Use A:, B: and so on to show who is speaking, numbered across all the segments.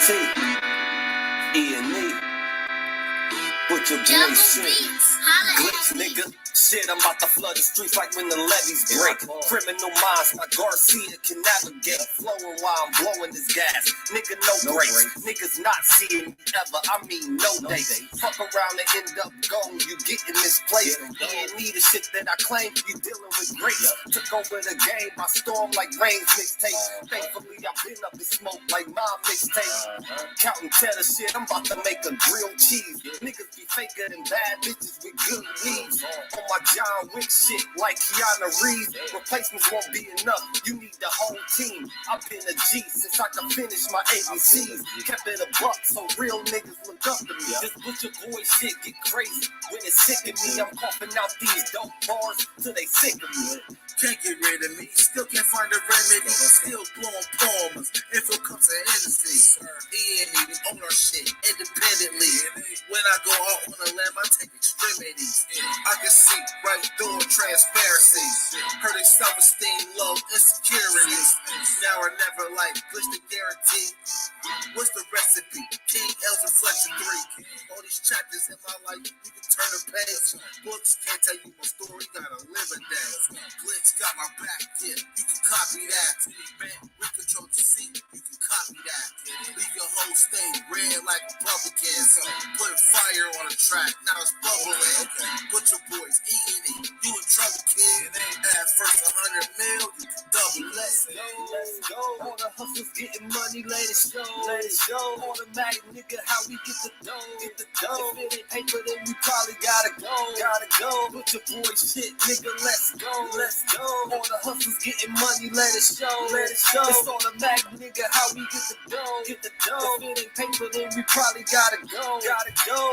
A: C, E&E, with your boy shit. Glitch, nigga. Shit, I'm about to flood the streets like when the levees break. Criminal minds, my Garcia can navigate. Flowing while I'm blowing this gas. Nigga, no brakes. Niggas not seeing me ever. I mean, no dates. Fuck around and end up gone. You getting misplaced. E&E, the shit that I claim. You dealing with grace. Took over the game by storm like Rain's mixtape. Thankfully, I've been up in smoke like my mixtape. Counting cheddar shit, I'm about to make a grilled cheese. Niggas be faker than bad bitches with good leaves. On my John Wick shit like Keanu Reeves. Replacements won't be enough. You need the whole team. I've been a G since I could finish my ABCs. Kept it a buck so real niggas look up to me. This butcher boy shit get crazy. When it's sick of me, I'm coughing out these dope bars till they sick of me.
B: Can't get rid of me, still can't find a remedy. Still blowing palms, if it comes to Hennessy. E&E, we own our shit independently. When I go out on a limb, I take extremities. I can see right through transparency. Heard they self-esteem low, insecurities. Now or never like, push the guarantee. What's the recipe? King L's Reflection 3. All these chapters in my life, you can turn a page. Books can't tell you my story, gotta live a day. Glitch got my back, yeah, you can copy that. Man, we control the seat, you can copy that. Leave your whole state red like Republicans. Put fire on the track, now it's bubbling. Put your boys E&E, you in trouble, kid. At first 100 mil, you can double.
A: Let's go. All the hustlers getting money, let it show. Automatic, nigga, how we get the dough. If it ain't paper, then we probably gotta go. Put your boy shit, nigga, let's go. All the hustlers getting money, let it show. It's automatic, nigga, how we get the dough. If it ain't paper, then we probably gotta go.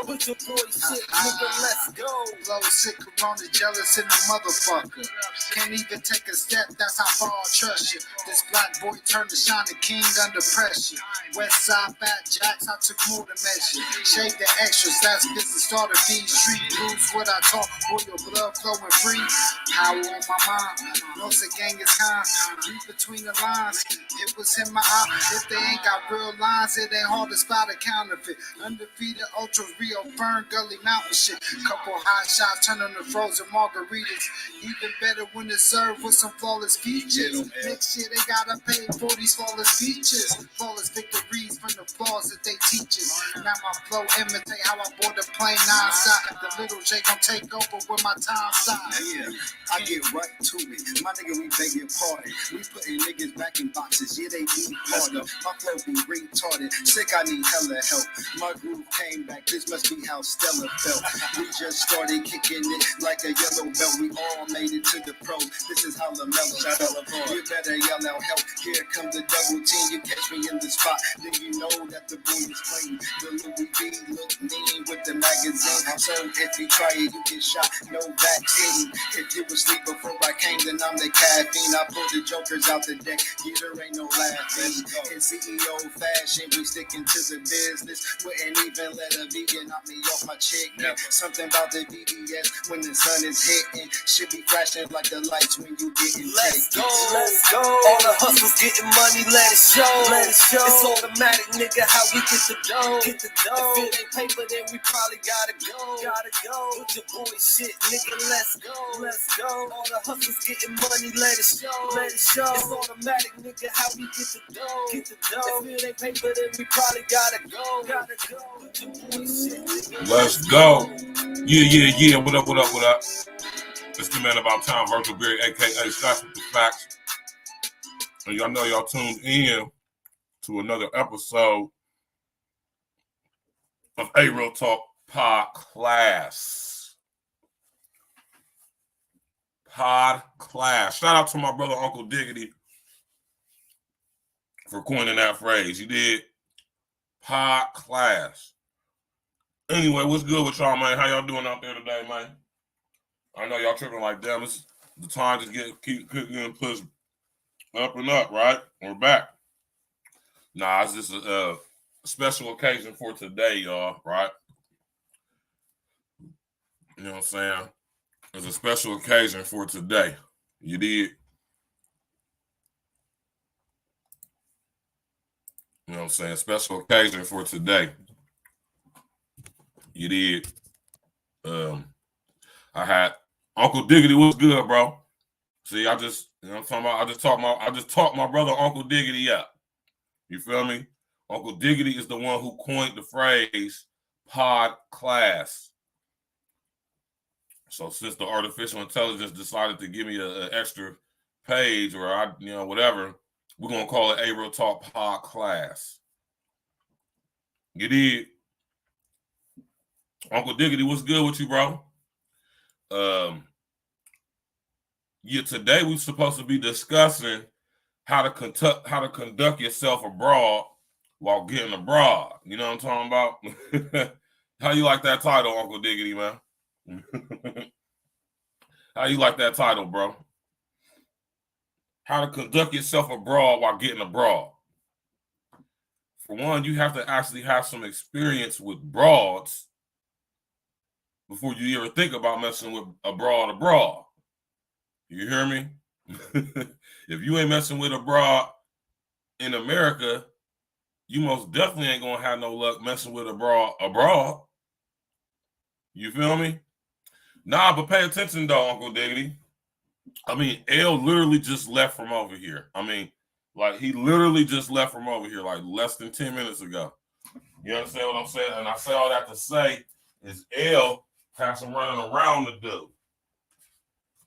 A: Put your boy shit, nigga, let's go.
C: Blow sick, corona, jealous in the motherfucker. Can't even take a step, that's how far I trust you. This black boy turned to shine the king under pressure. West side fat jacks, I took more than measure. Shake the extras, that's business starter fees. Street blues, what I talk, boy, your blood flowing free. Power on my mind, no the gang is kind. Read between the lines, it was in my eye. If they ain't got real lines, it ain't hard to spot a counterfeit. Undefeated ultras, Rio, Fern, Gully Mountain shit. Couple hot shots, turn on the frozen margaritas. Even better when it's served with some flawless features. Next year they gotta pay for these flawless features. Flawless victories from the flaws that they teach us. Now my flow imitate how I board the plane non-stop. The little J gon' take over when my time stops.
D: Yeah, I get right to it. My nigga, we begging pardon. We putting niggas back in boxes. Yeah, they need pardon. My flow be retarded. Sick, I need hella help. My groove came back. This must be how Stella felt. We just started kicking it like a yellow belt. We all made it to the pros. This is how the mellow felt. You better yell out help. Here comes the double team. You catch me in the spot, then you know that the boy is clean. The Louis V look mean with the magazine. So if you try it, you get shot. No vaccine. If you was asleep before I came, then I'm the caffeine. I pulled the jokers out the deck. Yeah, there ain't no laughing. In CEO fashion, we sticking to the business. Wouldn't even let a vegan knock me off my chicken. Something about the BBS when the sun is hitting. Should be flashing like the lights when you getting
A: Let's go. All the hustlers getting money, let it show. It's automatic, nigga, how we get the dough. If it ain't paper, then we probably gotta go. Put your boy shit, nigga, let's go. All the hustlers getting money, let it show. It's automatic, nigga, how we get the dough. If it ain't paper, then we probably gotta go. Put your boy shit, nigga.
E: Let's go. Yeah. What up? It's the man about town, Virgil Berry, aka Shots with the Facts. And y'all know y'all tuned in to another episode of A Real Talk Podclass. Shout out to my brother Uncle Diggity for coining that phrase. You did Podclass. Anyway, what's good with y'all, man? How y'all doing out there today, man? I know y'all tripping like damn. It's the time just keep getting pushed up and up, right? We're back. Nah, it's just a special occasion for today, y'all, right? You know what I'm saying? It's a special occasion for today. You did. You know what I'm saying? Special occasion for today. You did. I had Uncle Diggity. What's good, bro? See, I just, you know what I'm talking about? I just talked my brother Uncle Diggity up. You feel me? Uncle Diggity is the one who coined the phrase Podclass. So since the artificial intelligence decided to give me an extra page or whatever, we're gonna call it A Real Talk Podclass. You did. Uncle Diggity, what's good with you, bro? Yeah, today we're supposed to be discussing how to conduct yourself abroad while getting abroad. You know what I'm talking about? How you like that title, Uncle Diggity, man? How you like that title, bro? How to conduct yourself abroad while getting abroad. For one, you have to actually have some experience with broads before you ever think about messing with abroad. You hear me? If you ain't messing with abroad in America, you most definitely ain't gonna have no luck messing with abroad. You feel me? Nah, but pay attention though, Uncle Diggity. I mean, L literally just left from over here. I mean, like he literally just left from over here like less than 10 minutes ago. You understand what I'm saying? And I say all that to say is L has some running around to do.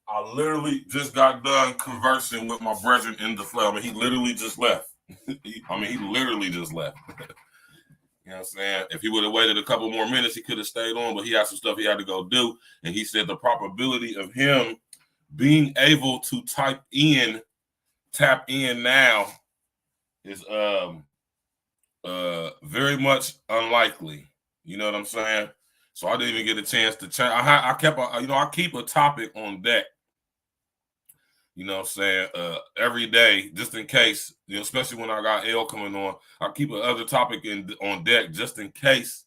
E: I literally just got done conversing with my brethren in the flesh. I mean, he literally just left. he literally just left. You know what I'm saying? If he would have waited a couple more minutes, he could have stayed on, but he had some stuff he had to go do. And he said the probability of him being able to tap in now is very much unlikely. You know what I'm saying? So I didn't even get a chance to chat. I keep a topic on deck. You know what I'm saying? Every day, just in case, especially when I got L coming on, I keep another topic on deck just in case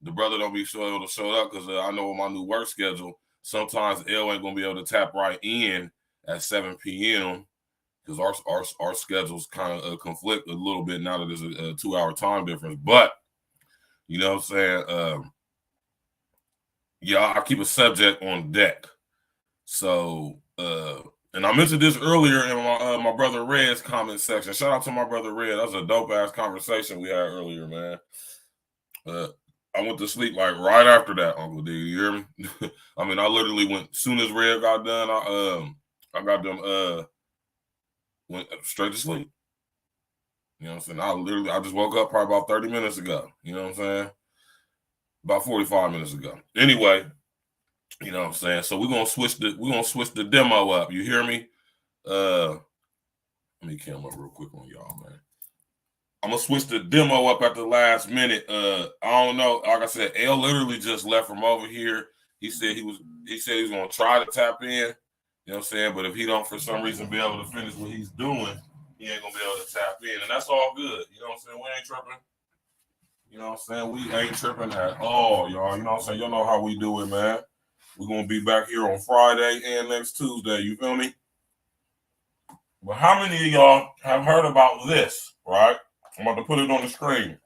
E: the brother don't be able to show up, because I know with my new work schedule, sometimes L ain't gonna be able to tap right in at 7 p.m. because our schedules kind of conflict a little bit now that there's a 2-hour time difference. But you know what I'm saying? Yeah, I keep a subject on deck. So and I mentioned this earlier in my brother Red's comment section. Shout out to my brother Red. That was a dope ass conversation we had earlier, man. I went to sleep like right after that, Uncle D. You hear me? I mean, I literally went, soon as Red got done, I got them went straight to sleep. You know what I'm saying? I just woke up probably about 30 minutes ago. You know what I'm saying? About 45 minutes ago. Anyway, you know what I'm saying? So we're gonna switch the demo up. You hear me? Let me cam up real quick on y'all, man. I'm gonna switch the demo up at the last minute. I don't know. Like I said, L literally just left from over here. He said he was gonna try to tap in. You know what I'm saying? But if he don't for some reason be able to finish what he's doing, he ain't gonna be able to tap in. And that's all good. You know what I'm saying? We ain't tripping. You know what I'm saying? We ain't tripping at all, y'all. You know what I'm saying? Y'all know how we do it, man. We're gonna be back here on Friday and next Tuesday. You feel me? But how many of y'all have heard about this, right? I'm about to put it on the screen.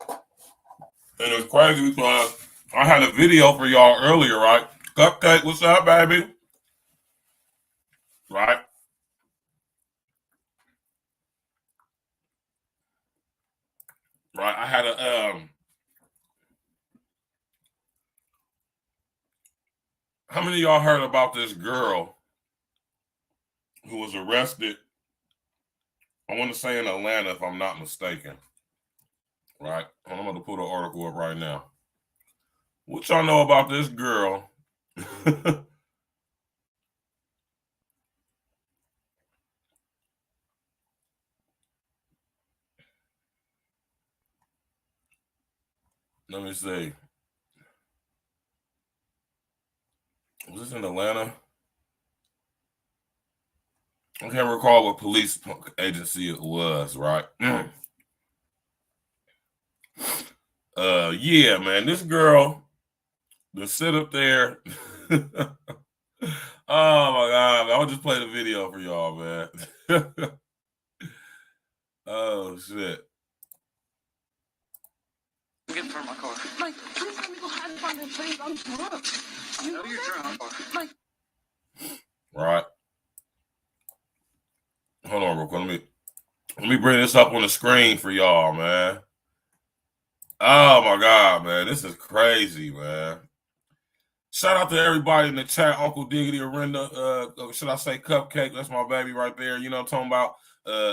E: And it's crazy because I had a video for y'all earlier, right? Cupcake, what's up, baby? Right? Right. I had a how many of y'all heard about this girl who was arrested? I want to say in Atlanta, if I'm not mistaken. Right? I'm going to put an article up right now. What y'all know about this girl? Let me see. Was this in Atlanta? I can't recall what police agency it was, right? Yeah, man, this girl to sit up there. Oh my God, I'll just play the video for y'all, man. Oh Oh shit.
F: Get in front of my car. Like, please let me go hide behind this place. I'm drunk. You know you're drunk. Like,
E: right. Hold on real quick. Let me bring this up on the screen for y'all, man. Oh my God, man. This is crazy, man. Shout out to everybody in the chat. Uncle Diggity, Arinda, should I say Cupcake? That's my baby right there. You know what I'm talking about?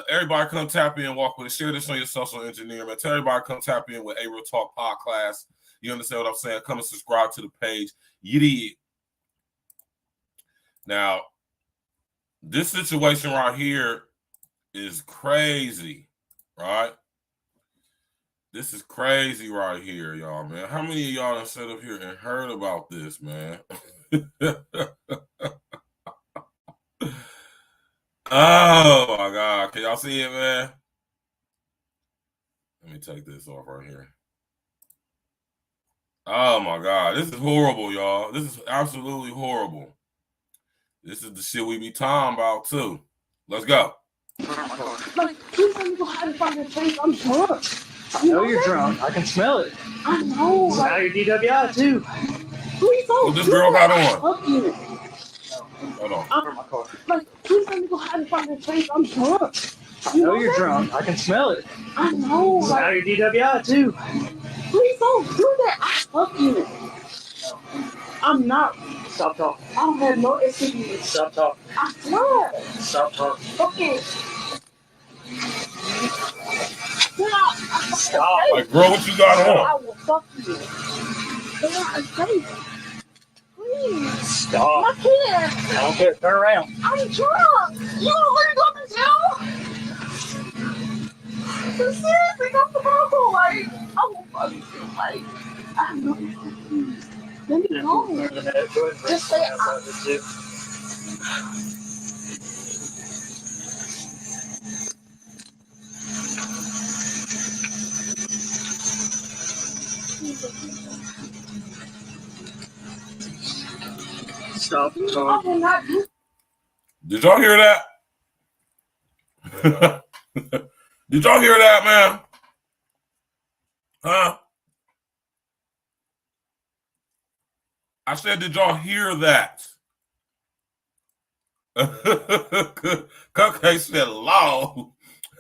E: Everybody come tap in, walk with it. Share this on your social engineer, man. Tell everybody come tap in with A Real Talk Podclass. You understand what I'm saying? Come and subscribe to the page. You did. Now, this situation right here is crazy, right? This is crazy right here, y'all, man. How many of y'all have sat up here and heard about this, man? Oh, my God. Can y'all see it, man? Let me take this off right here. Oh, my God. This is horrible, y'all. This is absolutely horrible. This is the shit we be talking about, too. Let's go.
F: Like, please let me go hide behind this place. I'm drunk.
G: I know you're drunk. I can smell it.
F: I know.
G: So now you're DWI too.
F: Please don't.
E: What this girl got on?
F: Fuck you.
E: Hold on.
G: I'm my car.
F: Like, please let me go hide behind this place. I'm drunk.
G: I know you're drunk. I can smell it.
F: I know.
G: So now you're DWI too.
F: Please don't do that. Fuck you. I'm not.
G: Stop talking.
F: I don't have no STDs.
G: Stop talking.
F: I swear.
G: Stop talking.
F: Okay.
G: Stop.
E: Like, girl, what you got
F: I
E: on?
F: will fuck you. Get out of face. Please.
G: Stop.
F: I can't.
G: I don't care. Turn around.
F: I'm drunk. You know what you're going to do? Seriously, that's the problem. Like, I will fuck you. Like, I know. Let me go. Just say
G: Stop.
F: I will not do.
E: Did y'all hear that? Did y'all hear that, man? Huh? I said, did y'all hear that? Cupcake said, "Law."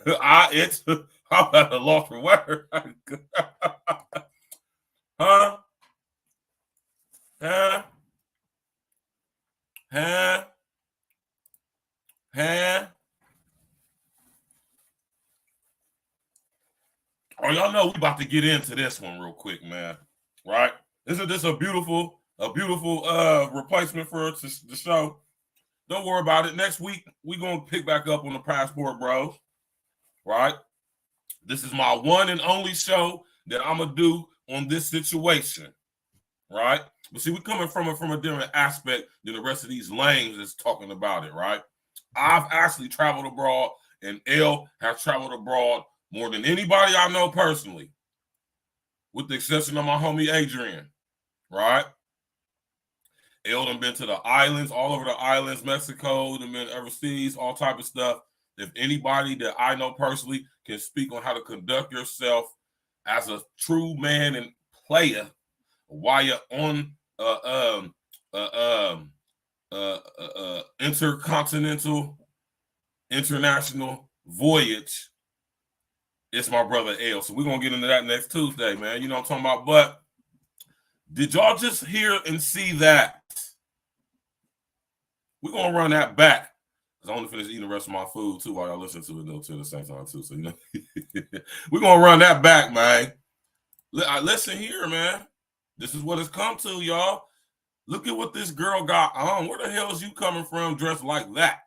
E: I'm at a loss for word. Huh? Huh? Huh? Huh? Oh, y'all know we about to get into this one real quick, man. Right? Isn't this a beautiful replacement for the show? Don't worry about it. Next week, we're going to pick back up on the Passport Bros. Right? This is my one and only show that I'm going to do on this situation. Right? But see, we're coming from a different aspect than the rest of these lames that's talking about it, right? I've actually traveled abroad, and L has traveled abroad more than anybody I know personally, with the exception of my homie Adrian, right? L done been to the islands, all over the islands, Mexico, done been overseas, all type of stuff. If anybody that I know personally can speak on how to conduct yourself as a true man and player while you're on intercontinental, international voyage, it's my brother L. So we're going to get into that next Tuesday, man. You know what I'm talking about? But did y'all just hear and see that? We're going to run that back. Because I want to finish eating the rest of my food, too, while y'all listen to it, though, too, at the same time, too. So, you know, we're going to run that back, man. Listen here, man. This is what it's come to, y'all. Look at what this girl got on. Where the hell is you coming from dressed like that?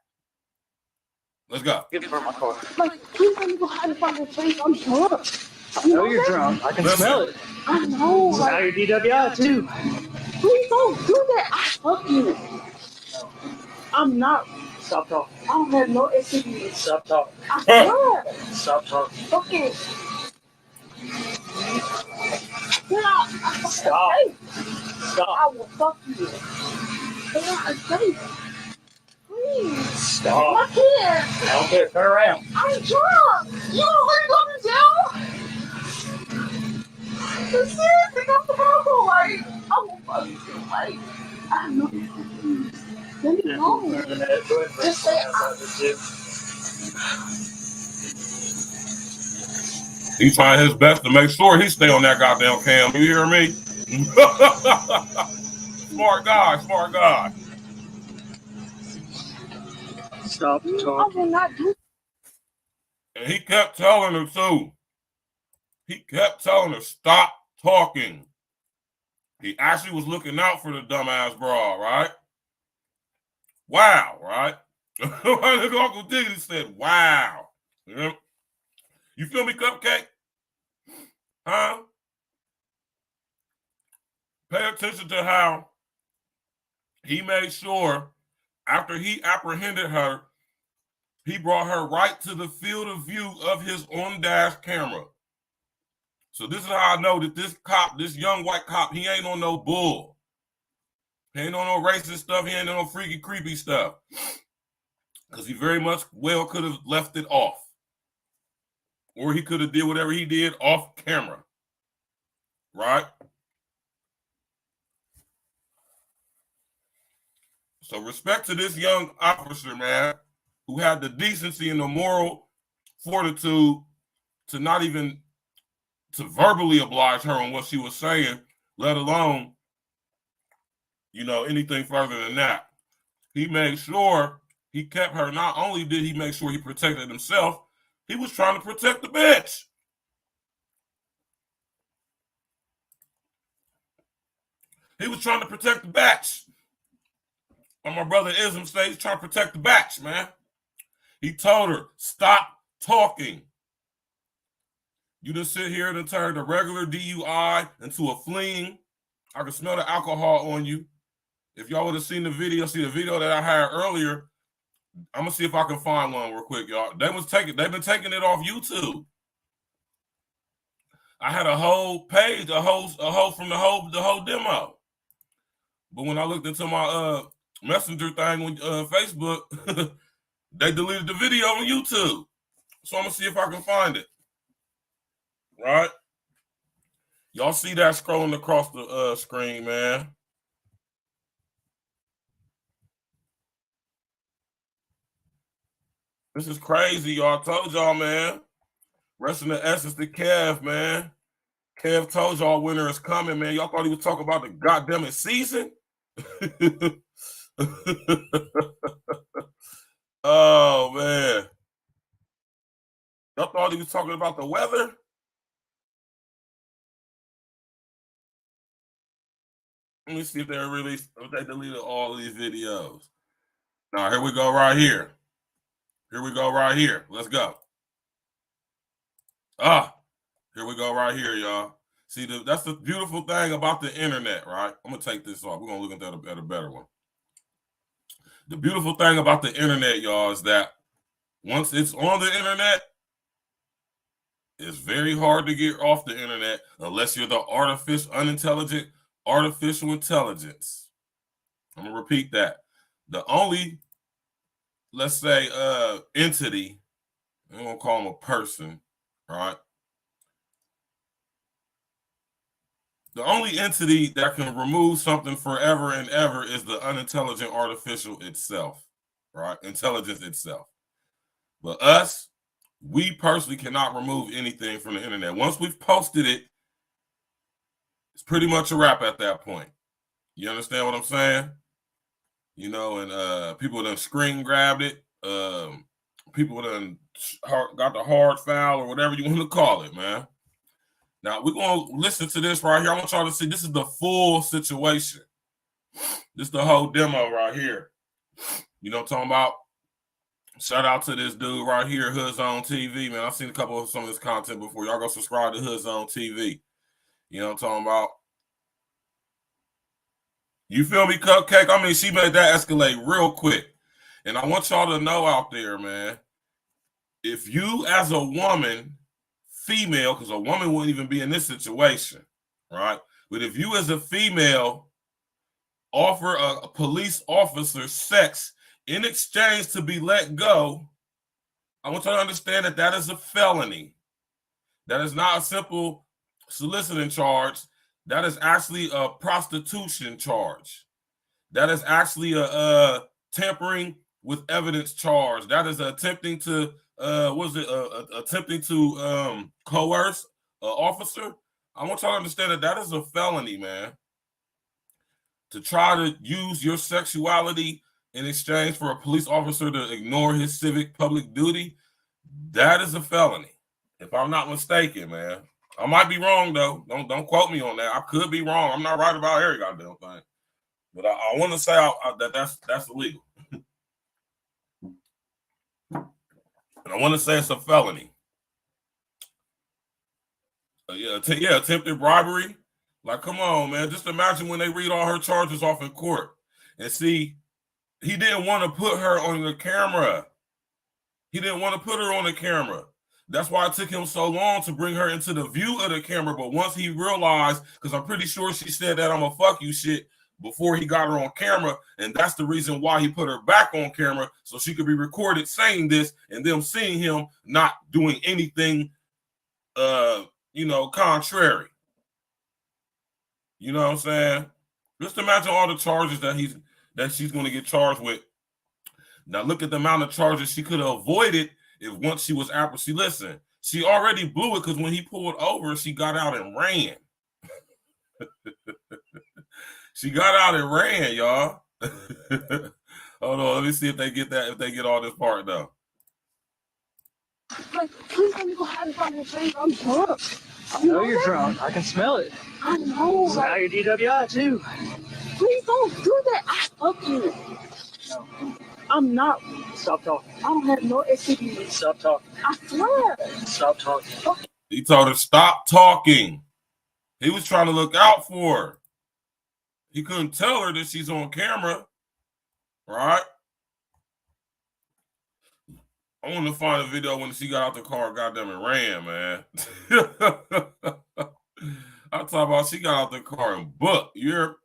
E: Let's go.
G: Get in front of my car.
F: Like, please let me go hide behind this place. I'm drunk.
G: I know you're drunk. I can smell it.
F: I know.
G: So now you're DWI too.
F: Please don't do that. I fuck you. I'm not.
G: Stop talking.
F: I don't have no STDs.
G: Stop talking.
F: I swear.
G: Stop talking.
F: Okay.
G: Stop. Stop.
F: I will fuck you. Get out of face. Please.
G: Stop.
F: I can't.
G: I don't care. Turn around.
F: I'm drunk. You know what you're going seriously got the bubble. Like, I will fucking feel like, I know you're confused. Let me know. Just say,
E: He's trying his best to make sure he stay on that goddamn cam. You hear me? Smart guy, smart guy.
G: Stop
F: I will
G: talking.
F: not do.
E: And he kept telling her too. He kept telling her, stop talking. He actually was looking out for the dumbass broad, right? Wow, right? Uncle Diggity said, wow. Yeah. You feel me, Cupcake? Huh? Pay attention to how he made sure after he apprehended her, he brought her right to the field of view of his on-dash camera. So this is how I know that this cop, this young white cop, he ain't on no bull. He ain't on no racist stuff. He ain't on no freaky, creepy stuff. Because he very much well could have left it off. Or he could have did whatever he did off camera. Right? So respect to this young officer, man, who had the decency and the moral fortitude to not even to verbally oblige her on what she was saying, let alone, you know, anything further than that. He made sure he kept her. Not only did he make sure he protected himself, he was trying to protect the bitch. He was trying to protect the batch. And my brother Ism says he's trying to protect the batch, man. He told her, stop talking. You just sit here and turn the regular DUI into a fleeing. I can smell the alcohol on you. If y'all would have seen the video, that I had earlier, I'm gonna see if I can find one real quick, y'all. They've been taking it off YouTube. I had a whole page, a whole from the whole demo. But when I looked into my messenger thing on Facebook, they deleted the video on YouTube. So I'm gonna see if I can find it. Right? Y'all see that scrolling across the screen, man. This is crazy, y'all. I told y'all, man. Rest in the essence to Kev, man. Kev told y'all winter is coming, man. Y'all thought he was talking about the goddamn season? Oh, man. Y'all thought he was talking about the weather? Let me see if they deleted all of these videos. Now, here we go right here. Here we go right here. Let's go. Here we go right here, y'all. See, that's the beautiful thing about the internet, right? I'm going to take this off. We're going to look at a better one. The beautiful thing about the internet, y'all, is that once it's on the internet, it's very hard to get off the internet unless you're the unintelligent artificial intelligence. I'm going to repeat that. The only, let's say, entity, I'm going to call him a person, right? The only entity that can remove something forever and ever is the unintelligent artificial itself, right? Intelligence itself. But us, we personally cannot remove anything from the internet. Once we've posted it, it's pretty much a wrap at that point. You understand what I'm saying? You know, and people done screen grabbed it. People done got the hard foul or whatever you want to call it, man. Now, we're going to listen to this right here. I want y'all to see this is the full situation. This is the whole demo right here. You know what I'm talking about? Shout out to this dude right here, Hood Zone TV, man. I've seen a couple of some of this content before. Y'all go subscribe to Hood Zone TV. You know what I'm talking about? You feel me, Cupcake? I mean, she made that escalate real quick. And I want y'all to know out there, man, if you as a woman, female, because a woman wouldn't even be in this situation, right? But if you as a female offer a police officer sex in exchange to be let go, I want you to understand that that is a felony. That is not a simple soliciting charge. That is actually a prostitution charge. That is actually a tampering with evidence charge. That is attempting to attempting to coerce an officer. I want y'all to understand that that is a felony, man. To try to use your sexuality in exchange for a police officer to ignore his civic public duty, that is a felony. If I'm not mistaken, man. I might be wrong though. Don't quote me on that. I could be wrong. I'm not right about every goddamn thing. But I want to say that that's illegal. And I want to say it's a felony. Attempted bribery. Like, come on, man. Just imagine when they read all her charges off in court and see he didn't want to put her on the camera. He didn't want to put her on the camera. That's why it took him so long to bring her into the view of the camera. But once he realized, because I'm pretty sure she said that I'm a fuck you shit before he got her on camera, and that's the reason why he put her back on camera, so she could be recorded saying this and them seeing him not doing anything contrary. You know what I'm saying? Just imagine all the charges that she's going to get charged with. Now look at the amount of charges she could have avoided if once she was apprehended. Listen, she already blew it because when he pulled over, she got out and ran. She got out and ran, y'all. Hold on, let me see if they get that, if they get all this part though.
F: Like, please let me go hide from your face. I'm drunk.
G: I know you're drunk. I can smell it.
F: I know.
G: So now you're DWI too.
F: Please don't do that. I fuck you.
G: No.
F: I'm not.
G: Stop talking.
F: I don't have no STDs.
G: Stop talking.
F: I swear.
G: Stop talking.
F: Okay.
E: He told her, stop talking. He was trying to look out for her. He couldn't tell her that she's on camera, right? I want to find a video when she got out the car, goddamn it, ran, man. I'm talking about she got out the car and booked. You're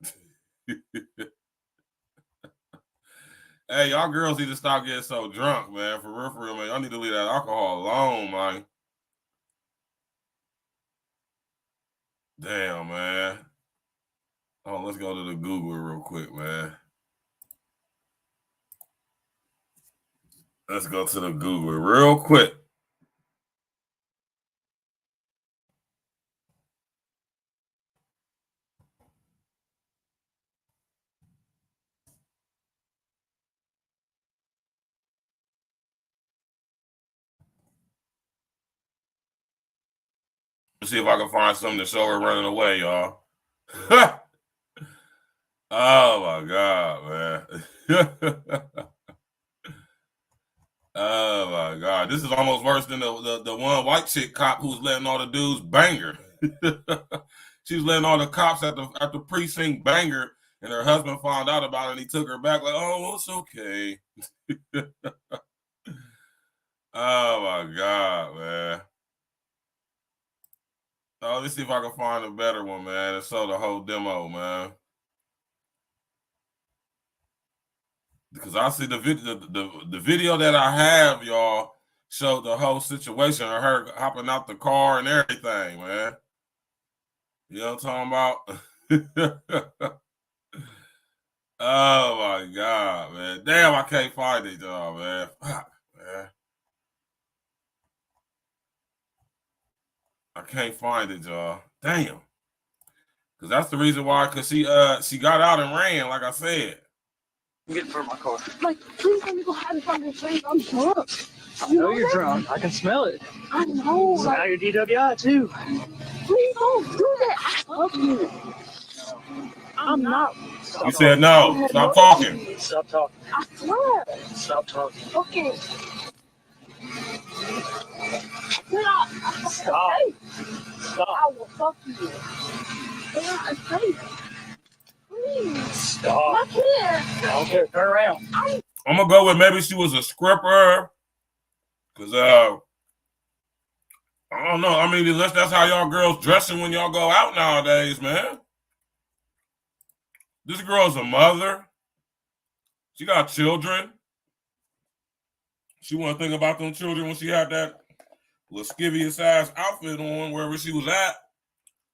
E: hey, y'all girls need to stop getting so drunk, man. For real, man. Y'all need to leave that alcohol alone, man. Damn, man. Oh, let's go to the Google real quick, man. Let's go to the Google real quick. Let's see if I can find something to show her running away, y'all. Oh my God, man. Oh my God. This is almost worse than the one white chick cop who was letting all the dudes bang her. She was letting all the cops at the precinct bang her, and her husband found out about it and he took her back like, oh, well, it's okay. Oh my God, man. Oh, let's see if I can find a better one, man, and show the whole demo, man. Because I see the video that I have, y'all, showed the whole situation of her hopping out the car and everything, man. You know what I'm talking about? Oh my God, man. Damn, I can't find it, y'all, man. Fuck, man. I can't find it, y'all. Damn. Because that's the reason why, because she got out and ran, like I said.
G: I'm getting for my car.
F: Like, please let me go hide from your face. I'm drunk.
G: I know you're drunk. I can smell it.
F: I know.
G: So now you're DWI too.
F: Please don't do that. I fuck you. I'm not.
E: You said no. Stop talking.
G: Stop talking.
F: I swear.
G: Stop talking.
F: Okay.
G: Stop.
F: Hey,
G: Stop.
F: I will fuck you. Yeah, it's safe. Please.
G: Stop.
F: Not here.
G: I don't care. Turn around.
E: I'm gonna go with maybe she was a scripper. Cause I don't know. I mean, unless that's how y'all girls dressing when y'all go out nowadays, man. This girl's a mother. She got children. She want to think about them children when she had that lascivious ass outfit on wherever she was at.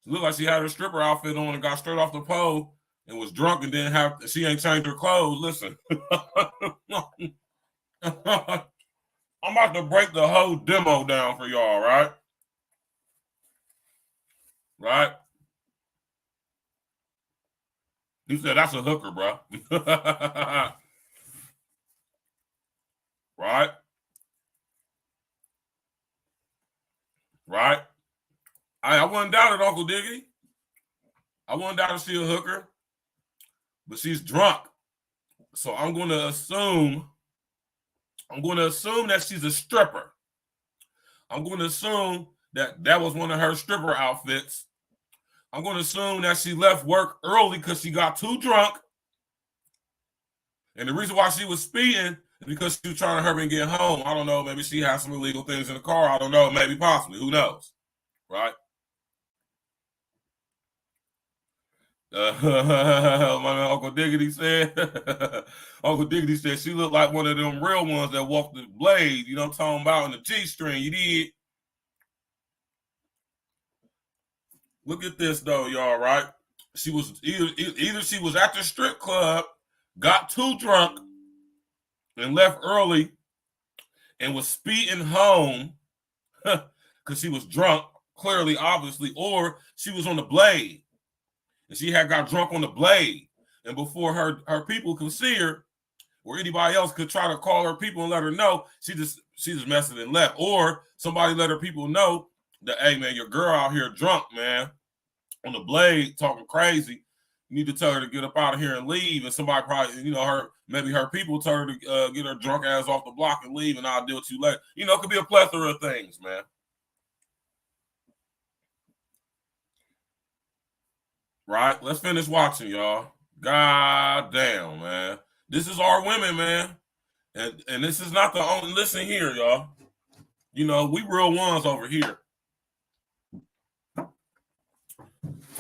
E: Looked like she had her stripper outfit on and got straight off the pole and was drunk and didn't have. She ain't changed her clothes. Listen, I'm about to break the whole demo down for y'all, right? Right? He said that's a hooker, bro. Right? Right? I wouldn't doubt it, Uncle Diggy. I wouldn't doubt if she's a hooker, but she's drunk. So I'm going to assume that she's a stripper. I'm going to assume that that was one of her stripper outfits. I'm going to assume that she left work early because she got too drunk. And the reason why she was speeding is because she was trying to hurry and get home. I don't know. Maybe she had some illegal things in the car. I don't know. Maybe possibly. Who knows? Right? My Uncle Diggity said, Uncle Diggity said she looked like one of them real ones that walked the blade, you know what I'm talking about, in the G-string. You did. Look at this though, y'all, right? She was either she was at the strip club, got too drunk, and left early, and was speeding home because she was drunk, clearly, obviously, or she was on the blade. And she had got drunk on the blade. And before her people could see her, or anybody else could try to call her people and let her know, she just messed it and left. Or somebody let her people know that, hey, man, your girl out here drunk, man, on the blade, talking crazy. You need to tell her to get up out of here and leave. And somebody probably, you know, maybe her people tell her to get her drunk ass off the block and leave, and I'll deal with you later. You know, it could be a plethora of things, man. Right? Let's finish watching, y'all. God damn, man. This is our women, man. And this is not the only. Listen here, y'all. You know, we real ones over here.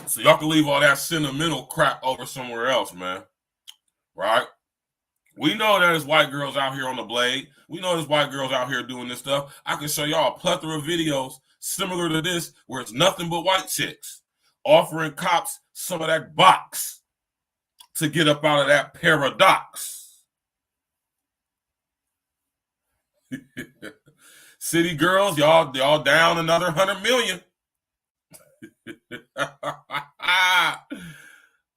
E: So y'all can leave all that sentimental crap over somewhere else, man. Right? We know there's white girls out here on the blade. We know there's white girls out here doing this stuff. I can show y'all a plethora of videos similar to this where it's nothing but white chicks offering cops some of that box to get up out of that paradox. City girls, y'all down another 100 million.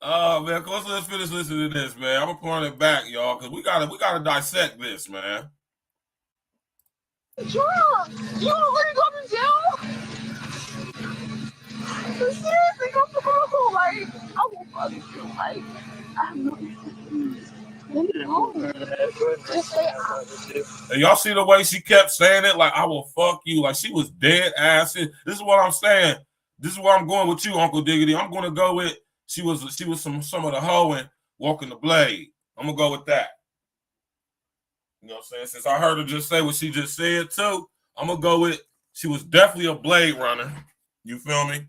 E: Oh man, let's finish listening to this, man. I'm gonna point it back, y'all, because we gotta dissect this, man.
F: Drunk. You already got me down? Seriously, come through. Like, I will fuck you. Like, I have no excuse. Let me go.
E: And y'all see the way she kept saying it? Like, I will fuck you. Like, she was dead ass. This is what I'm saying. This is where I'm going with you, Uncle Diggity. I'm gonna go with she was some of the hoeing walking the blade. I'm gonna go with that. You know what I'm saying? Since I heard her just say what she just said too, I'm gonna go with she was definitely a blade runner. You feel me?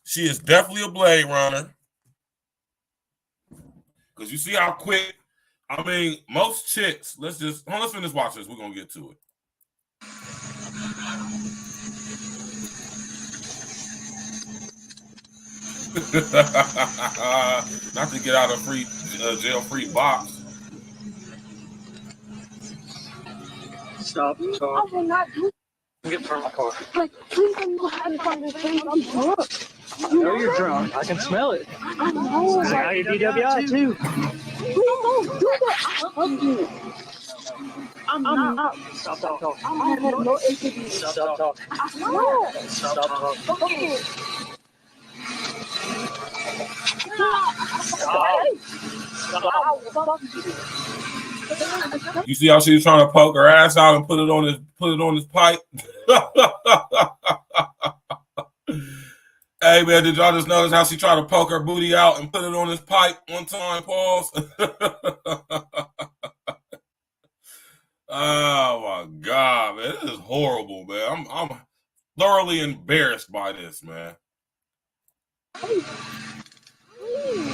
E: She is definitely a blade runner. Because you see how quick, I mean, most chicks, let's finish watching this. We're going to get to it. Not to get out of jail-free box.
G: Stop.
F: I will not do.
G: Get from my car.
F: Like, please don't go ahead and find this thing. I'm drunk.
G: I know you're drunk. I can smell it.
F: I know.
G: I got your DWI too.
F: Please don't do that. I love you. I'm not.
G: Stop talking.
F: I have no interview.
G: Stop talking.
F: I swear.
G: Stop talking.
F: Okay.
G: Stop.
E: You see how she was trying to poke her ass out and put it on his pipe? Hey man, did y'all just notice how she tried to poke her booty out and put it on his pipe one time? Pause. Oh my God, man, this is horrible, man. I'm thoroughly embarrassed by this, man.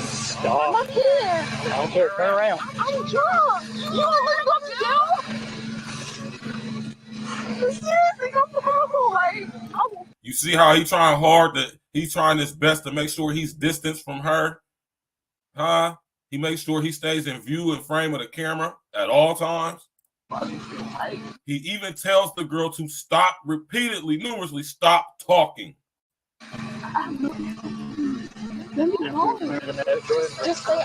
G: Stop.
F: I'm not here.
G: I don't care. Turn around.
F: I'm drunk. You already got me down? Seriously, come through. Like, I will.
E: You see how he's trying his best to make sure he's distanced from her? Huh? He makes sure he stays in view and frame of the camera at all times. He even tells the girl to stop repeatedly, numerously, stop talking.
F: Just say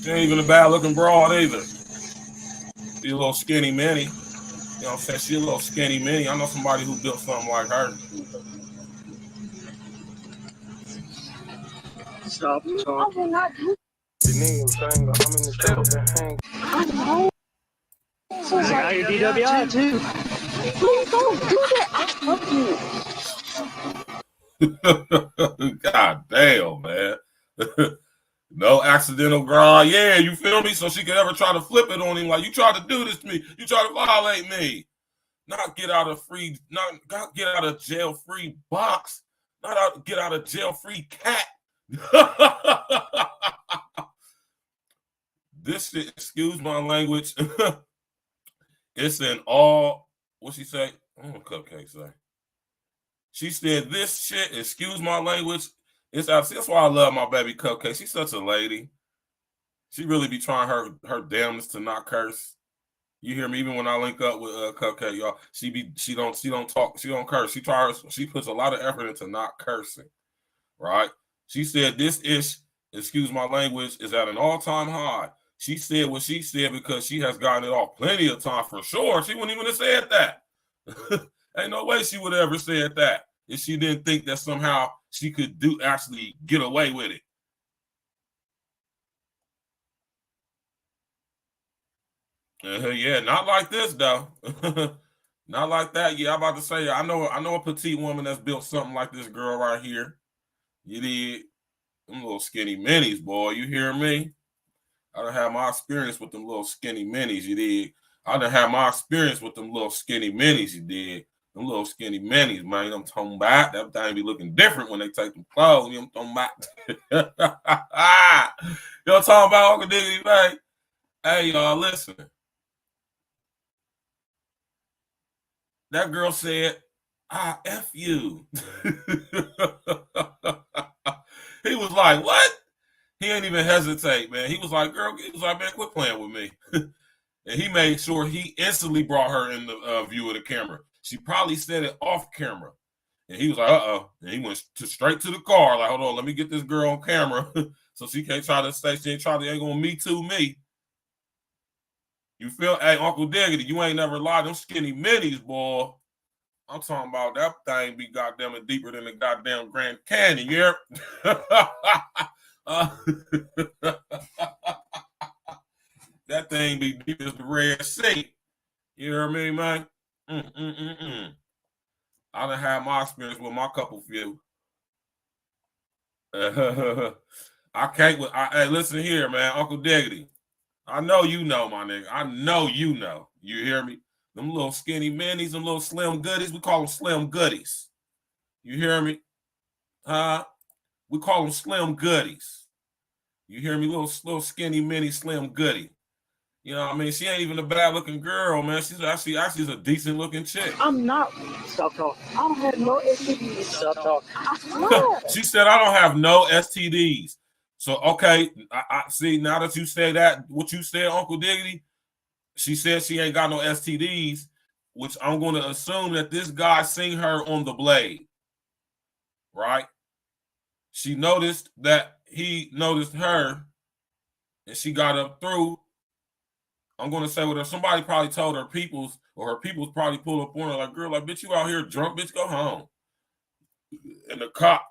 E: She ain't even a bad looking broad either. She a little skinny mini. You know what I'm saying? She a little skinny mini. I know somebody who built something like her.
G: Stop
F: I
G: talking.
F: will not do
G: I got your DWI too.
F: Please don't do that. I love you.
E: God damn, man. No accidental girl. Yeah, you feel me? So she could ever try to flip it on him like, you tried to do this to me. You tried to violate me. Not get out of jail free box. Not get out of jail free cat. This shit, excuse my language. It's in all, what she say? What Cupcake say? She said this shit, excuse my language. That's why I love my baby Cupcake. She's such a lady. She really be trying her damnness to not curse. You hear me? Even when I link up with Cupcake, y'all, she don't talk, she don't curse. She puts a lot of effort into not cursing. Right? She said this ish, excuse my language, is at an all-time high. She said what she said because she has gotten it off plenty of time for sure. She wouldn't even have said that. Ain't no way she would have ever said that if she didn't think that somehow she could actually get away with it. Yeah, not like this though. Not like that. Yeah, I'm about to say, I know a petite woman that's built something like this girl right here. You did. Them little skinny minis, boy. You hear me? I done had my experience with them little skinny minis, you did. I done had my experience with them little skinny minis, you did. Them little skinny minis, man. You know what I'm talking about? That thing be looking different when they take them clothes. You know what I'm talking about? You know what I'm talking about, Uncle Diggity, man? Hey, y'all, listen. That girl said, I F you. He was like, what? He ain't even hesitate, man. He was like, girl, man, quit playing with me. And he made sure he instantly brought her in the view of the camera. She probably said it off camera. And he was like, uh-oh. And he went straight to the car, like, hold on, let me get this girl on camera so she can't try to say she ain't going to me too me. You feel, hey, Uncle Diggity, you ain't never lied. Them skinny minis, boy. I'm talking about that thing be goddamn it deeper than the goddamn Grand Canyon, you hear? That thing be deep as the Red Sea. You hear me, man? I done had my experience with my couple few. I can't with. Hey, listen here, man, Uncle Diggity. I know you know, my nigga. I know you know. You hear me? Them little skinny minis, them little slim goodies. We call them slim goodies. You hear me? We call them slim goodies. You hear me? Little skinny mini slim goodie. You know what I mean? She ain't even a bad looking girl, man. She's actually a decent looking chick.
F: I'm not.
G: Stop talking.
F: I don't have no STDs.
G: Stop talking.
F: I swear.
E: She said, I don't have no STDs. So, okay, I see, now that you say that, what you said, Uncle Diggity, she said she ain't got no STDs, which I'm going to assume that this guy seen her on the blade, right? She noticed that he noticed her, and she got up through. I'm going to say with her, somebody probably told her peoples, or her peoples probably pulled up on her like, girl, like, bitch, you out here drunk, bitch, go home. And the cop,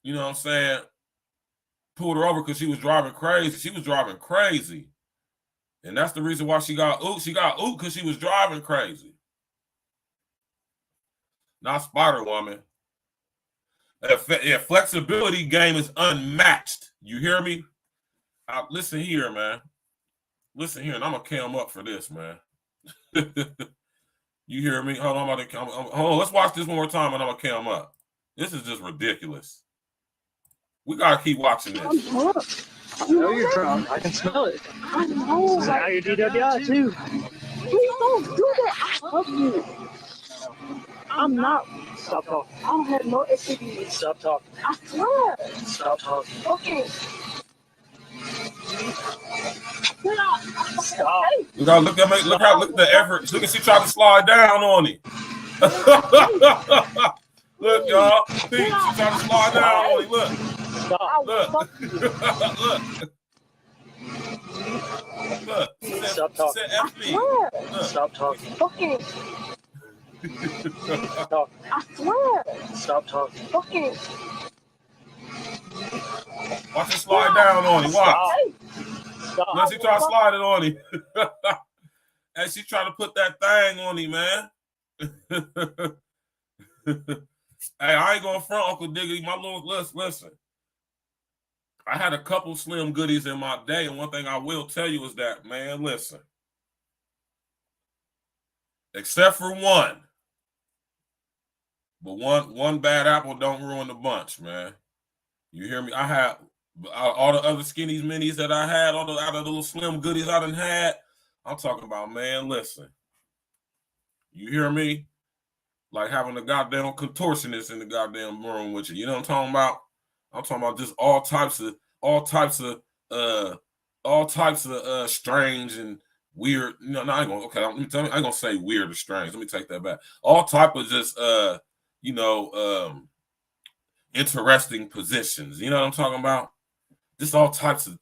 E: you know what I'm saying, pulled her over because she was driving crazy. She was driving crazy. And that's the reason why she got oot. She got oot because she was driving crazy. Not Spider-Woman. Flexibility game is unmatched. You hear me? Listen here, man. Listen here, and I'm going to cam up for this, man. You hear me? Hold on, hold on. Let's watch this one more time, and I'm going to cam up. This is just ridiculous. We got to keep watching this.
F: I'm drunk.
G: I know you're drunk. I can smell it.
F: I know.
G: I got your DWI too.
F: Please don't do that. I love you. I'm not.
G: Stop talking.
F: I don't have no STDs.
G: Stop talking.
F: I swear.
G: Stop talking.
F: Okay.
G: Stop.
E: Look at the effort. Look at she tried to slide down on him. Look, y'all. Pete, she tried to slide down on him. Look.
G: Stop.
E: Look. Look.
G: Stop
E: She
G: talking.
E: said F me. Look.
G: Stop talking.
F: Okay.
G: Stop talking.
F: I swear.
G: Stop talking.
F: Okay.
E: Watch her slide down on him. Watch.
G: Stop.
E: Look, she try to slide it on him. And she trying to put that thing on him, man. Hey, I ain't gonna front, Uncle Diggity. My little listen. I had a couple Slim Goodies in my day, and one thing I will tell you is that, man, listen. Except for one. But one bad apple don't ruin the bunch, man. You hear me? I had all the other skinnies, minis that I had, all the other little Slim Goodies I done had. I'm talking about, man, listen. You hear me? Like having a goddamn contortionist in the goddamn room with you. You know what I'm talking about? I'm talking about just all types of strange and weird. No, I ain't gonna. Okay, let me tell you. I ain't gonna say weird or strange. Let me take that back. All type of just interesting positions. You know what I'm talking about? This all types of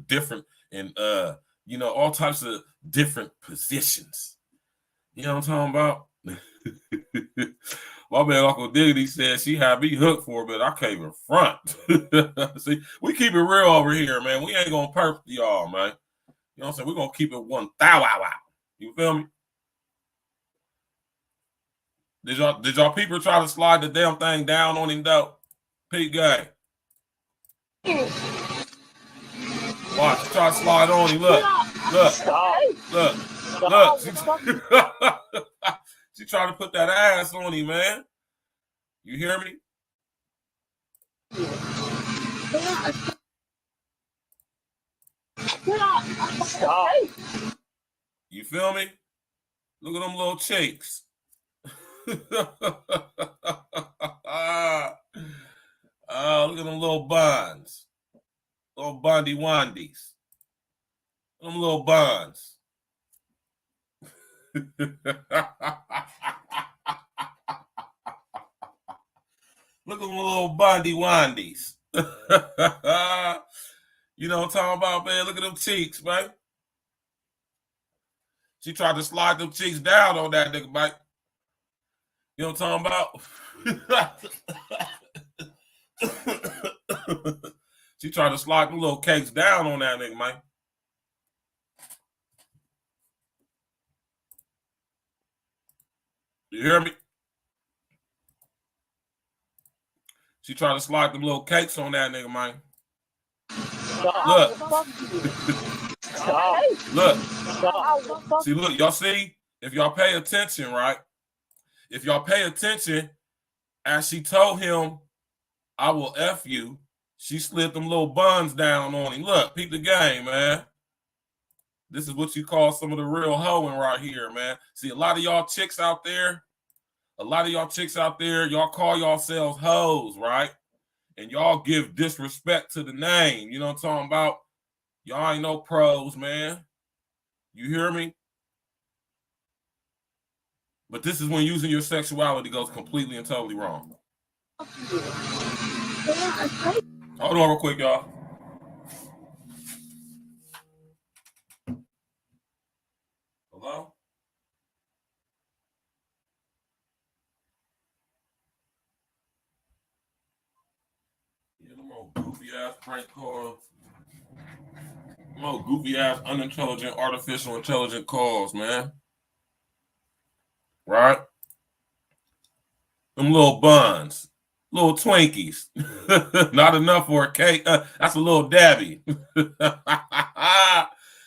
E: different and all types of different positions. You know what I'm talking about? My man Uncle Diggity said she had me hooked for it, but I can't even front. See, we keep it real over here, man. We ain't gonna perp y'all, man. You know what I'm saying? We're gonna keep it 1,000 out. You feel me? Did y'all people try to slide the damn thing down on him though? Pete Gang. Watch, try to slide on him. Look. She trying to put that ass on him, man. You hear me?
G: Stop.
E: You feel me? Look at them little cheeks. Look at them little bonds. Little bondy wandies. Them little bonds. Look at them little bondy wandies. You know what I'm talking about, man? Look at them cheeks, man. She tried to slide them cheeks down on that nigga, Mike. You know what I'm talking about? She tried to slide them little cakes down on that nigga, Mike. You hear me? She tried to slide them little cakes on that nigga, man. Look. Look. See, look, y'all see? If y'all pay attention, right? If y'all pay attention, as she told him, I will F you, she slid them little buns down on him. Look, peep the game, man. This is what you call some of the real hoeing right here, man. See, a lot of y'all chicks out there, y'all call yourselves hoes, right? And y'all give disrespect to the name. You know what I'm talking about? Y'all ain't no pros, man. You hear me? But this is when using your sexuality goes completely and totally wrong. Hold on real quick, y'all. Hello? Yeah, them old goofy ass prank calls. Them old goofy ass unintelligent artificial intelligent calls, man. Right? Them little buns. Little Twinkies. Not enough for a cake. That's a little dabby.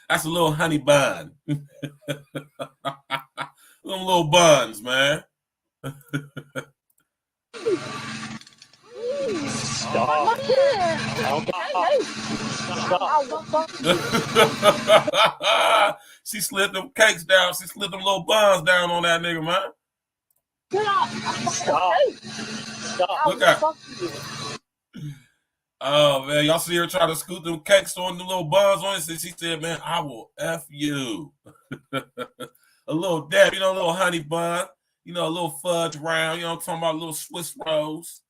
E: That's a little honey bun. Them little buns, man.
G: Stop.
E: She slid them cakes down. She slid them little buns down on that nigga, man.
G: Stop. Stop.
E: Look at. Oh man, y'all see her try to scoot them cakes on the little buns on it. So she said, "Man, I will F you." A little dab, a little honey bun, a little fudge round. I'm talking about a little Swiss rolls.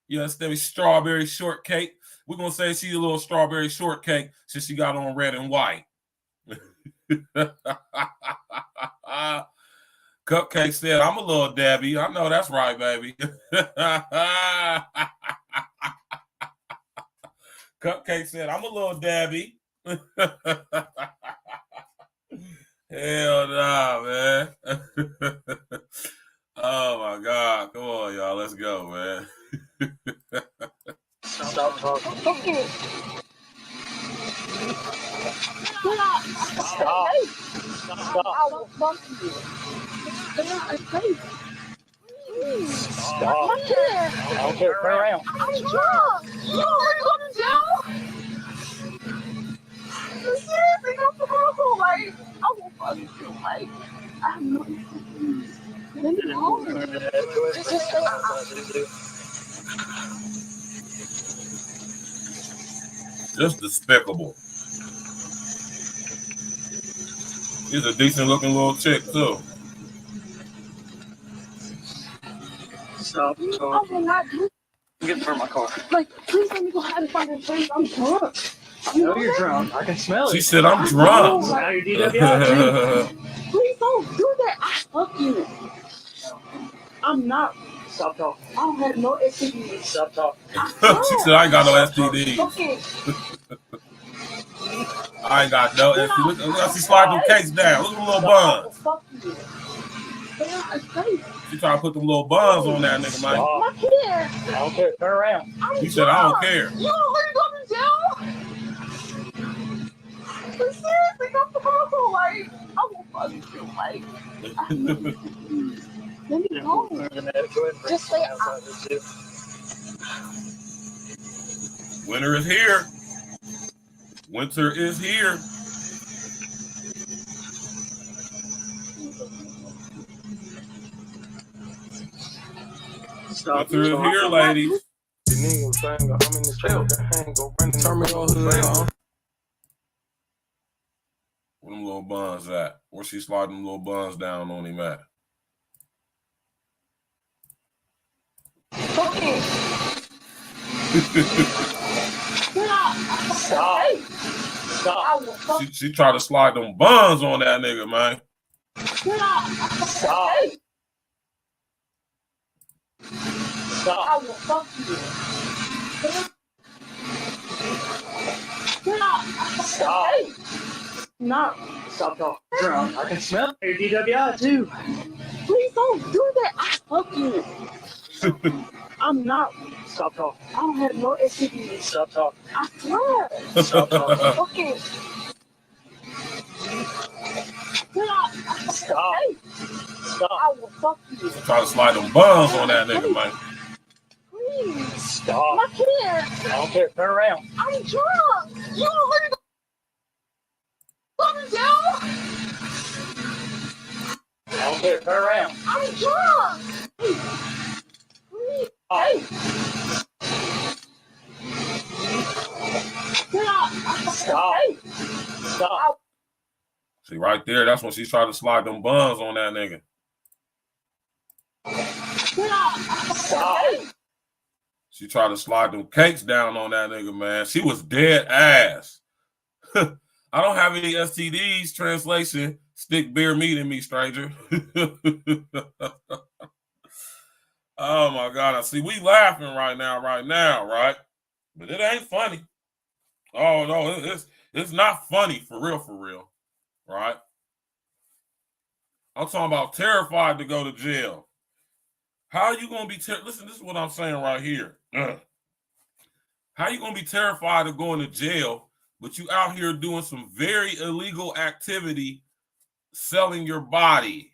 E: Instead of strawberry shortcake, we're gonna say she's a little strawberry shortcake since she got on red and white. Cupcake said, "I'm a little dabby." I know that's right, baby. Cupcake said, "I'm a little dabby." Hell nah, man. Oh my God. Come on, y'all. Let's go, man.
G: Stop talking. Stop. Stop.
F: I will fuck you.
G: Stop.
F: My kid.
G: I don't care. Turn around.
F: I'm drunk. You already go to jail? You seriously go to jail? Like, I will fuck you. Like, I have no excuse. Let me go. Just say
E: Just despicable. She's a decent looking little chick, too.
G: Stop
F: I
G: talking.
F: will not do.
G: Get from my car.
F: Like, please let me go ahead and find a place. I'm drunk.
G: I know you're drunk. I can smell
E: She
G: it.
E: said, "I'm drunk."
G: Now you're DWI too.
F: Please don't do that. I fuck you. I'm not.
G: Stop talking.
F: I don't have no STDs.
G: Stop talking.
E: She said, "I ain't got no STDs."
F: Okay.
E: I ain't got no STDs. Look how she slide them cakes down. Look at them little buns.
F: Fuck you.
E: She trying to put them little buns on that nigga, man.
F: My kid.
G: I don't care. Turn around.
E: He said, "I don't care."
F: You already go to jail? You seriously go to jail? Like, I will fuck you. Like, I have no excuse. Let me go. Just say
E: Winter is here. Winter is here.
G: Stop.
E: Winter is here, ladies. Where them little buns at? Where she sliding them little buns down on him at?
F: okay.
G: Stop. Stop.
F: I will fuck
E: She tried to slide them buns on that nigga, man.
G: Stop. Stop.
F: I will fuck you.
G: Stop.
F: No.
G: Stop talking. Drunk. I can smell it. You're DWI too.
F: Please don't do that. I fuck you. I'm not.
G: Stop talking.
F: I don't have no STDs.
G: Stop talking.
F: I swear.
G: Stop talking.
F: Okay.
G: Stop. Stop.
F: I will fuck you.
E: Try to slide them buns on that nigga, man.
F: Please.
G: Stop.
F: My kid.
G: I don't care. Turn around.
F: I'm drunk. You already go to jail?
G: I don't care. Turn around.
F: I'm drunk. Please. Hey.
G: Stop.
F: Hey.
G: Stop.
E: See, right there, that's when she's trying to slide them buns on that nigga.
G: Stop.
E: She tried to slide them cakes down on that nigga, man. She was dead ass. I don't have any STDs. Translation, stick beer meat in me, stranger. Oh, my God. I see we laughing right now, right? But it ain't funny. Oh, no, it's not funny for real, right? I'm talking about terrified to go to jail. How are you going to be listen, this is what I'm saying right here. How you going to be terrified of going to jail, but you out here doing some very illegal activity, selling your body,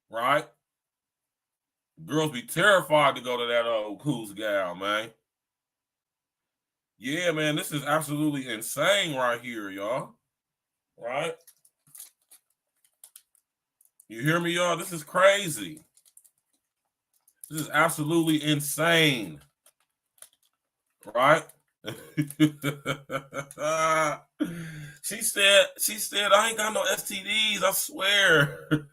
E: right? Girls be terrified to go to that old coos gal, man. Yeah, man, this is absolutely insane right here, y'all. Right? You hear me, y'all? This is crazy. This is absolutely insane. Right? She said, I ain't got no STDs, I swear.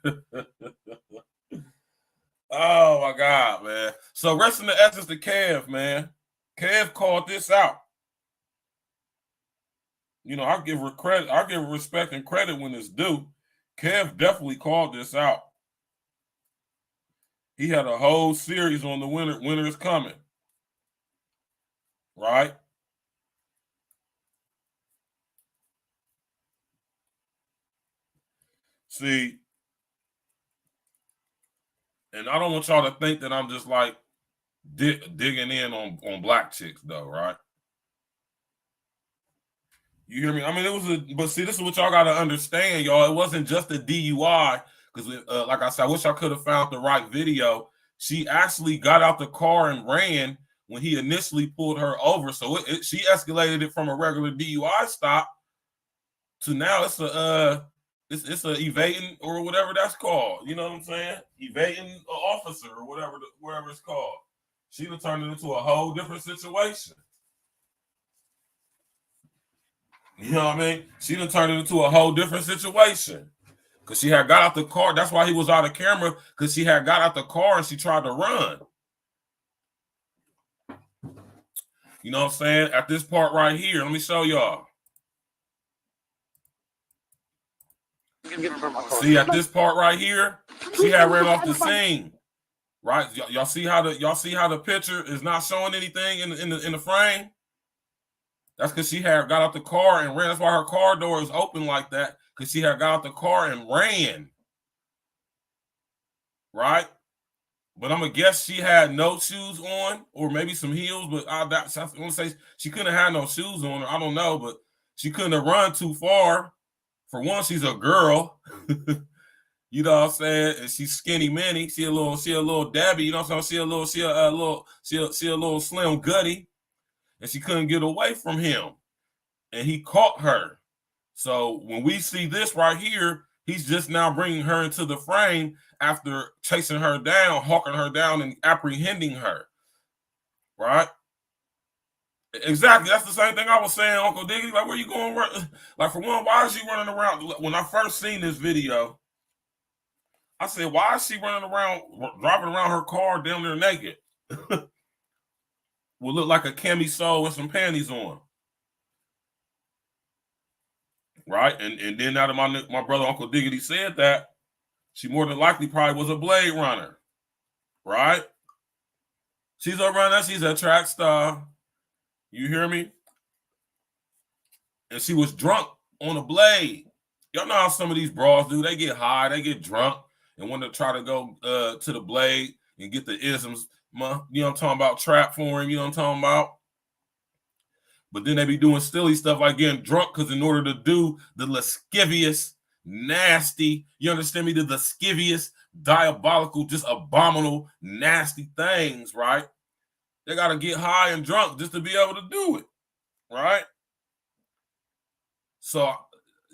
E: Oh my God, man. So rest in the essence to Kev, man. Kev called this out. You know, I give respect and credit when it's due. Kev definitely called this out. He had a whole series on the winter is coming. Right? See, and I don't want y'all to think that I'm just like digging in on black chicks though, right? You hear me? I mean, but see, this is what y'all got to understand, y'all. It wasn't just a DUI because, like I said, I wish I could have found the right video. She actually got out the car and ran when he initially pulled her over. So she escalated it from a regular DUI stop to now it's a evading or whatever that's called. You know what I'm saying? Evading an officer or whatever it's called. She done turned it into a whole different situation. You know what I mean? She done turned it into a whole different situation. Because she had got out the car. That's why he was out of camera. Because she had got out the car and she tried to run. You know what I'm saying? At this part right here, let me show y'all. See, at this part right here, she had ran off the scene. Right? Y'all see how the picture is not showing anything in the frame? That's because she had got out the car and ran. That's why her car door is open like that, because she had got out the car and ran. Right? But I'm going to guess she had no shoes on or maybe some heels. But I'm going to say she couldn't have had no shoes on. I don't know, but she couldn't have run too far. For one, she's a girl. You know what I'm saying? And she's skinny mini. She a little dabby. You know what I'm saying? She a little slim gutty. And she couldn't get away from him. And he caught her. So when we see this right here, he's just now bringing her into the frame after chasing her down, hawking her down, and apprehending her. Right? Exactly. That's the same thing I was saying, Uncle Diggity. Like, where you going? Like, for one, why is she running around? When I first seen this video, I said, why is she running around, driving around her car down there naked? Will look like a camisole with some panties on. Right? And then now that my brother Uncle Diggity said that, she more than likely probably was a Blade Runner. Right? She's a runner. She's a track star. You hear me? And she was drunk on a Blade. Y'all know how some of these bras do. They get high. They get drunk and want to try to go to the Blade and get the isms. You know what I'm talking about? Trap for him. You know what I'm talking about? But then they be doing silly stuff like getting drunk because in order to do the lascivious, nasty, you understand me? The lascivious, diabolical, just abominable, nasty things, right? They got to get high and drunk just to be able to do it, right? So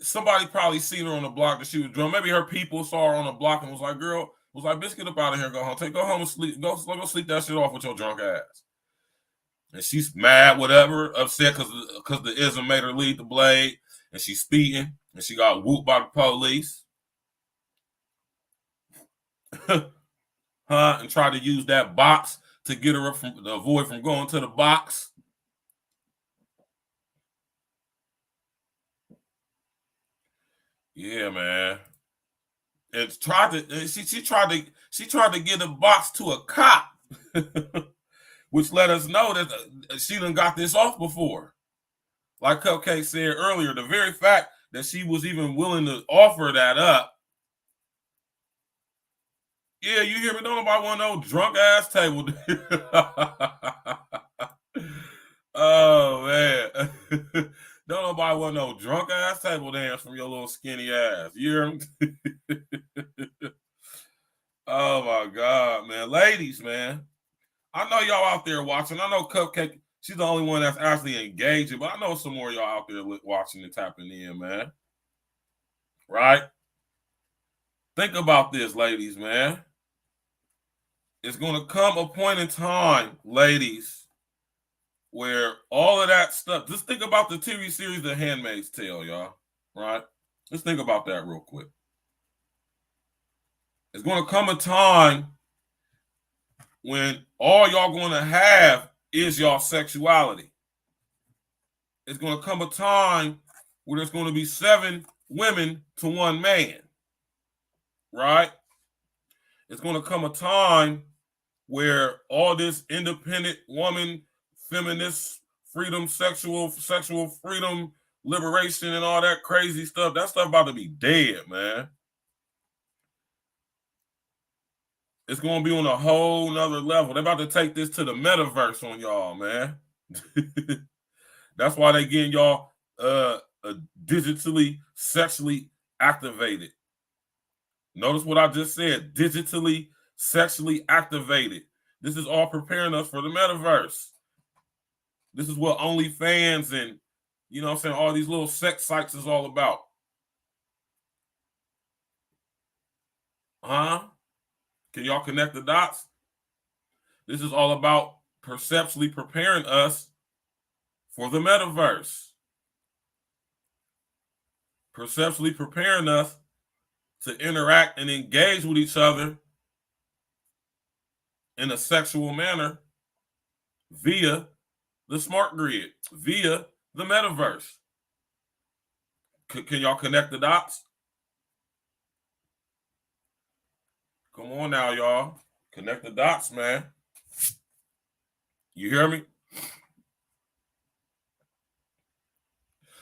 E: somebody probably seen her on the block that she was drunk. Maybe her people saw her on the block and was like, girl, was like, bitch, get up out of here, go home. Go home and sleep. Go sleep that shit off with your drunk ass. And she's mad, whatever, upset because the ism made her leave the Blade, and she's speeding, and she got whooped by the police. And tried to use that box to get her up to avoid from going to the box. Yeah, man. And she tried to get a box to a cop. Which let us know that she done got this off before. Like Cupcake said earlier, the very fact that she was even willing to offer that up. Yeah, you hear me? Don't nobody want no drunk ass table. Oh, man. Don't nobody want no drunk ass table dance from your little skinny ass. You hear me? Oh, my God, man. Ladies, man. I know y'all out there watching. I know Cupcake, she's the only one that's actually engaging, but I know some more y'all out there watching and tapping in, man. Right? think about this, ladies, man. It's going to come a point in time, ladies, where all of that stuff, just think about the TV series The Handmaid's Tale, y'all, right? Let's think about that real quick. It's going to come a time when all y'all going to have is y'all sexuality. It's going to come a time where there's going to be 7 women to 1 man, right? It's going to come a time where all this independent woman, feminist freedom, sexual freedom, liberation, and all that crazy stuff, that stuff about to be dead, man. It's going to be on a whole nother level. They're about to take this to the metaverse on y'all, man. That's why they getting y'all digitally, sexually activated. Notice what I just said, digitally, sexually activated. This is all preparing us for the metaverse. This is what OnlyFans and, you know what I'm saying, all these little sex sites is all about. Huh? Can y'all connect the dots? This is all about perceptually preparing us for the metaverse. Perceptually preparing us to interact and engage with each other in a sexual manner via the smart grid, via the metaverse. Can y'all connect the dots? Come on now, y'all. Connect the dots, man. You hear me?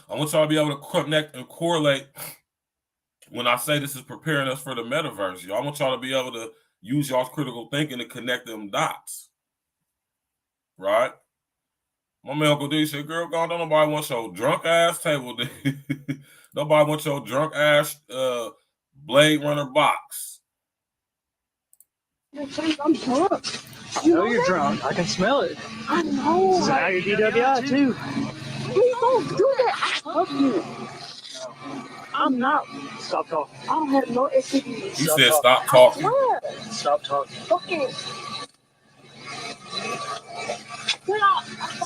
E: I want y'all to be able to connect and correlate when I say this is preparing us for the metaverse. Y'all, I want y'all to be able to use y'all's critical thinking to connect them dots. Right? My man Uncle D said, girl, God, don't nobody want your drunk ass table. Nobody wants your drunk ass Blade Runner box.
F: I'm drunk.
G: I know you're drunk. I can smell it.
F: I know.
G: This is how your DWI too.
F: Please don't do that. I love you. I'm not.
G: Stop talking.
F: I don't have no STDs.
E: You said stop talking.
F: I swear.
G: Stop talking.
F: Fucking.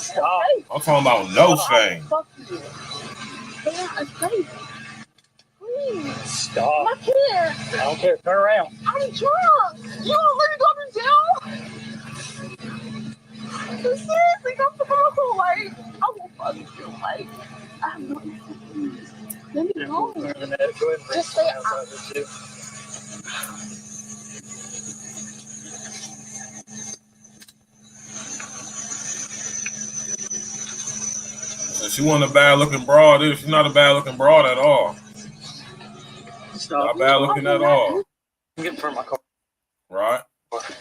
G: Stop.
E: I'm talking about no shame.
F: Fuck you. Yeah, escape. Please.
G: Stop.
F: My kid.
G: I don't care. Turn around.
F: I'm drunk. You want to let me go to jail? Seriously, come to my home. Like, I won't fucking feel like I have no STDs. Let me go. Just say
E: She wasn't a bad looking broad. She's not a bad looking broad at all.
G: Stop.
E: Not bad looking at all.
G: I'm getting from my car.
E: Right?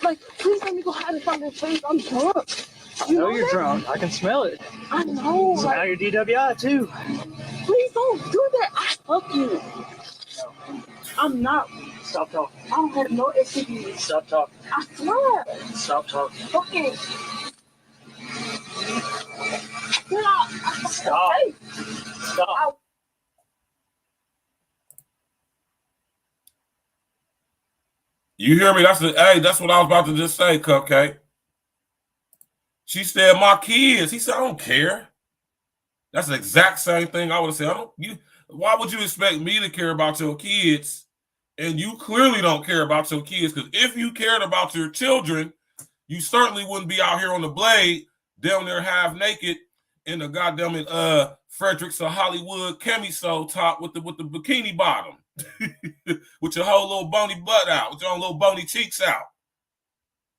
F: like, please let me go hide in front of your face. I'm drunk.
G: I know you're drunk. I can smell it.
F: I know.
G: This is how your DWI too.
F: Please don't do that. I fuck you. I'm not.
G: Stop talking.
F: I don't have no STDs.
G: Stop talking.
F: I swear.
G: Stop talking.
F: Fucking.
G: Stop.
F: Hey.
G: Stop.
E: You hear me? That's what I was about to just say, Cupcake. She said, my kids. He said, I don't care. That's the exact same thing I would have said. Why would you expect me to care about your kids? And you clearly don't care about your kids, because if you cared about your children, you certainly wouldn't be out here on the blade, down there half naked in the goddamn Fredericks of Hollywood camisole top with the bikini bottom, with your whole little bony butt out, with your own little bony cheeks out,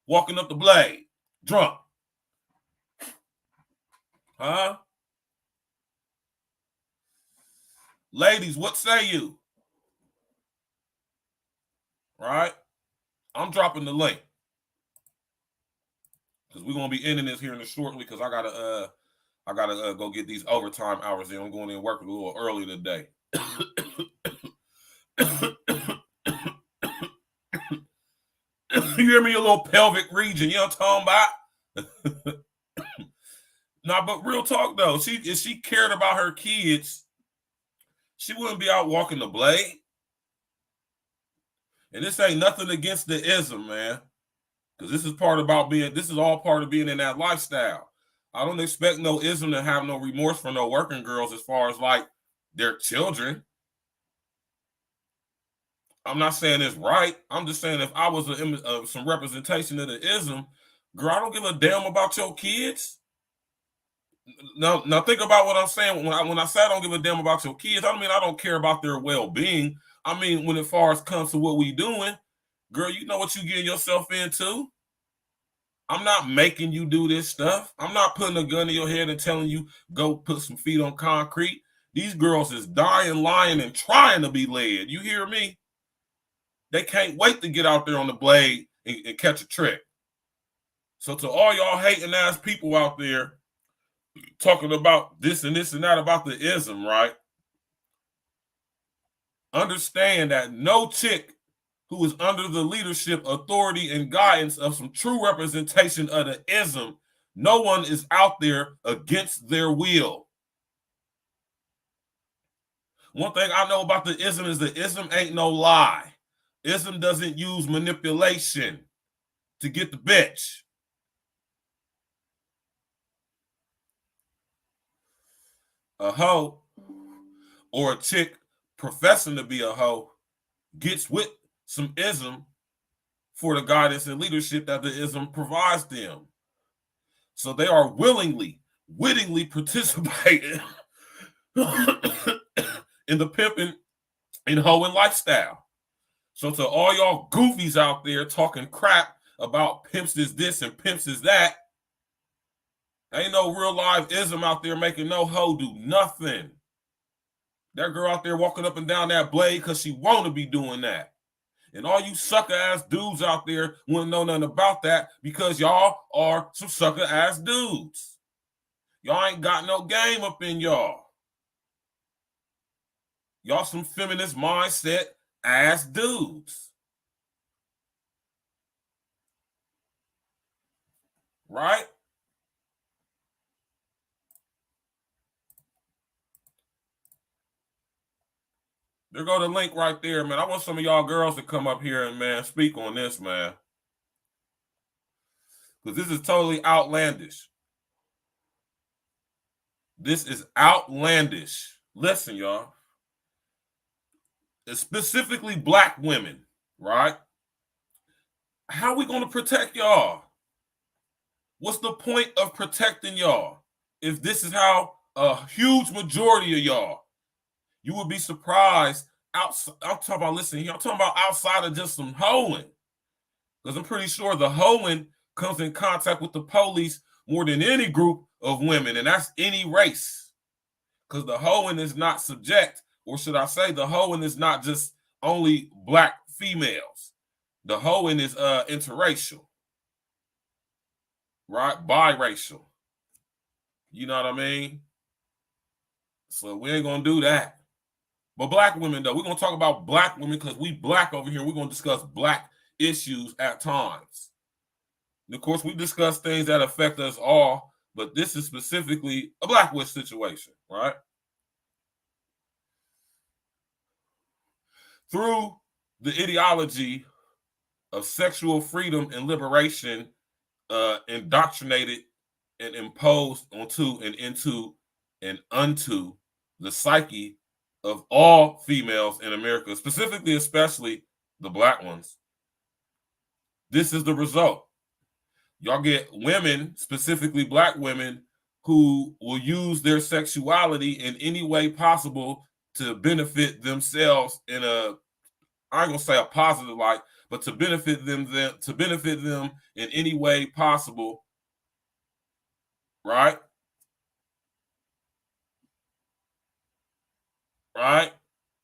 E: walking up the blade, drunk. Huh? Ladies, what say you? Right? I'm dropping the link, because we're gonna be ending this here in shortly, because I gotta go get these overtime hours in. I'm going in and work a little early today. You hear me? A little pelvic region, you know what I'm talking about? Nah, but real talk though, if she cared about her kids, she wouldn't be out walking the blade. And this ain't nothing against the ism, man. Because this is all part of being in that lifestyle. I don't expect no ism to have no remorse for no working girls as far as like their children. I'm not saying it's right. I'm just saying if I was some representation of the ism, girl, I don't give a damn about your kids. Now think about what I'm saying. When I say I don't give a damn about your kids, I don't mean I don't care about their well-being. I mean, when as far as comes to what we doing, girl, you know what you getting yourself into. I'm not making you do this stuff. I'm not putting a gun in your head and telling you go put some feet on concrete. These girls is dying, lying, and trying to be led. You hear me? They can't wait to get out there on the blade and catch a trick. So to all y'all hating ass people out there talking about this and that about the ism, right? Understand that no chick who is under the leadership, authority, and guidance of some true representation of the ism, no one is out there against their will. One thing I know about the ism is the ism ain't no lie. Ism doesn't use manipulation to get the bitch. A hoe or a chick professing to be a hoe gets with some ism for the guidance and leadership that the ism provides them. So they are wittingly participating in the pimping and hoeing lifestyle. So to all y'all goofies out there talking crap about pimps is this and pimps is that, ain't no real live ism out there making no hoe do nothing. That girl out there walking up and down that blade because she want to be doing that. And all you sucker ass dudes out there wouldn't know nothing about that because y'all are some sucker ass dudes. Y'all ain't got no game up in y'all. Y'all some feminist mindset ass dudes. Right? There go the link right there, man. I want some of y'all girls to come up here and, man, speak on this, man. Because this is totally outlandish. This is outlandish. Listen, y'all. It's specifically black women, right? How are we going to protect y'all? What's the point of protecting y'all if this is how a huge majority of y'all? You would be surprised. I'm talking about, listen here, I'm talking about outside of just some hoeing. Because I'm pretty sure the hoeing comes in contact with the police more than any group of women, and that's any race. Because the hoeing is not subject, or should I say the hoeing is not just only black females. The hoeing is interracial. Right? Biracial. You know what I mean? So we ain't going to do that. But black women, though, we're going to talk about black women because we black over here. We're going to discuss black issues at times. And of course, we discuss things that affect us all, but this is specifically a black witch situation, right? Through the ideology of sexual freedom and liberation, indoctrinated and imposed onto and into and unto the psyche of all females in America, specifically, especially the black ones. This is the result. Y'all get women, specifically black women, who will use their sexuality in any way possible to benefit themselves in a, I ain't gonna say a positive light, but to benefit them in any way possible, right? Right?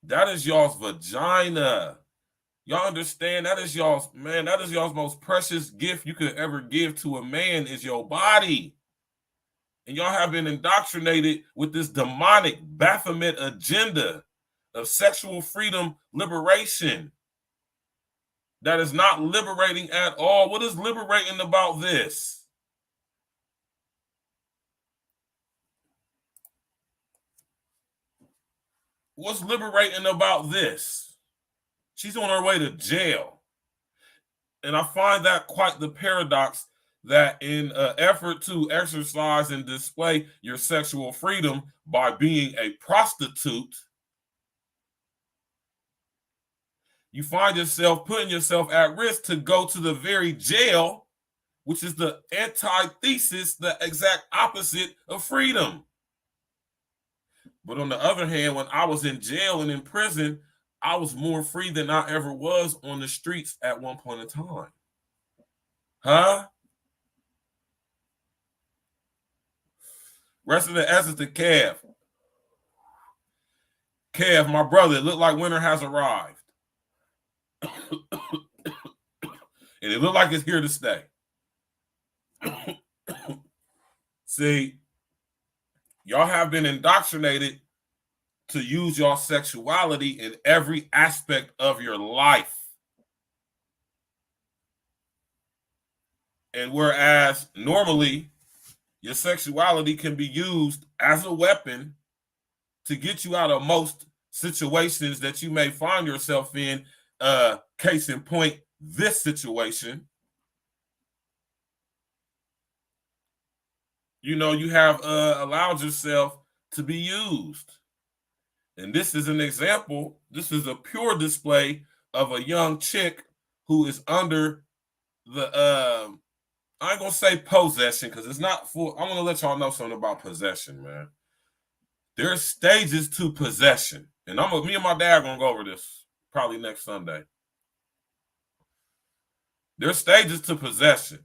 E: That is y'all's vagina. Y'all understand? That is y'all's, man, that is y'all's most precious gift you could ever give to a man is your body. And y'all have been indoctrinated with this demonic Baphomet agenda of sexual freedom liberation. That is not liberating at all. What is liberating about this? What's liberating about this? She's on her way to jail. And I find that quite the paradox that in an effort to exercise and display your sexual freedom by being a prostitute, you find yourself putting yourself at risk to go to the very jail, which is the antithesis, the exact opposite of freedom. But on the other hand, when I was in jail and in prison, I was more free than I ever was on the streets at one point in time. Huh? Rest of the essence to Kev. Kev, my brother, it looked like winter has arrived. And it looked like it's here to stay. See, y'all have been indoctrinated to use your sexuality in every aspect of your life. And whereas normally your sexuality can be used as a weapon to get you out of most situations that you may find yourself in, case in point, this situation, you know, you have allowed yourself to be used. And this is an example. This is a pure display of a young chick who is under the, I ain't gonna say possession because it's not full. I'm gonna let y'all know something about possession, man. There's stages to possession. And me and my dad are gonna go over this probably next Sunday. There's stages to possession.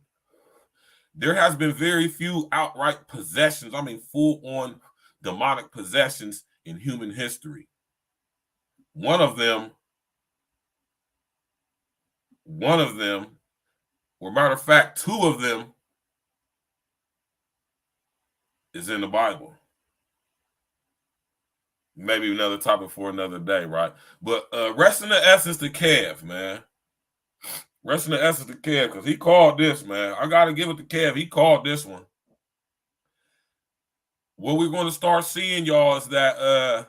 E: There has been very few outright possessions. I mean, full-on demonic possessions in human history. One of them, or matter of fact, two of them is in the Bible. Maybe another topic for another day, right? But rest in the essence to Kev, man. Rest in the essence to Kev, because he called this, man. I got to give it to Kev. He called this one. What we're going to start seeing, y'all, is that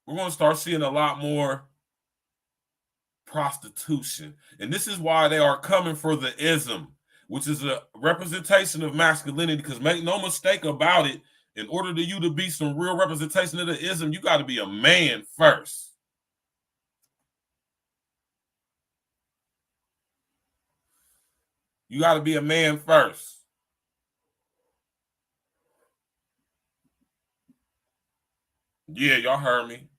E: we're going to start seeing a lot more prostitution. And this is why they are coming for the ism, which is a representation of masculinity, because make no mistake about it, in order for you to be some real representation of the ism, you got to be a man first. You got to be a man first. Yeah, y'all heard me.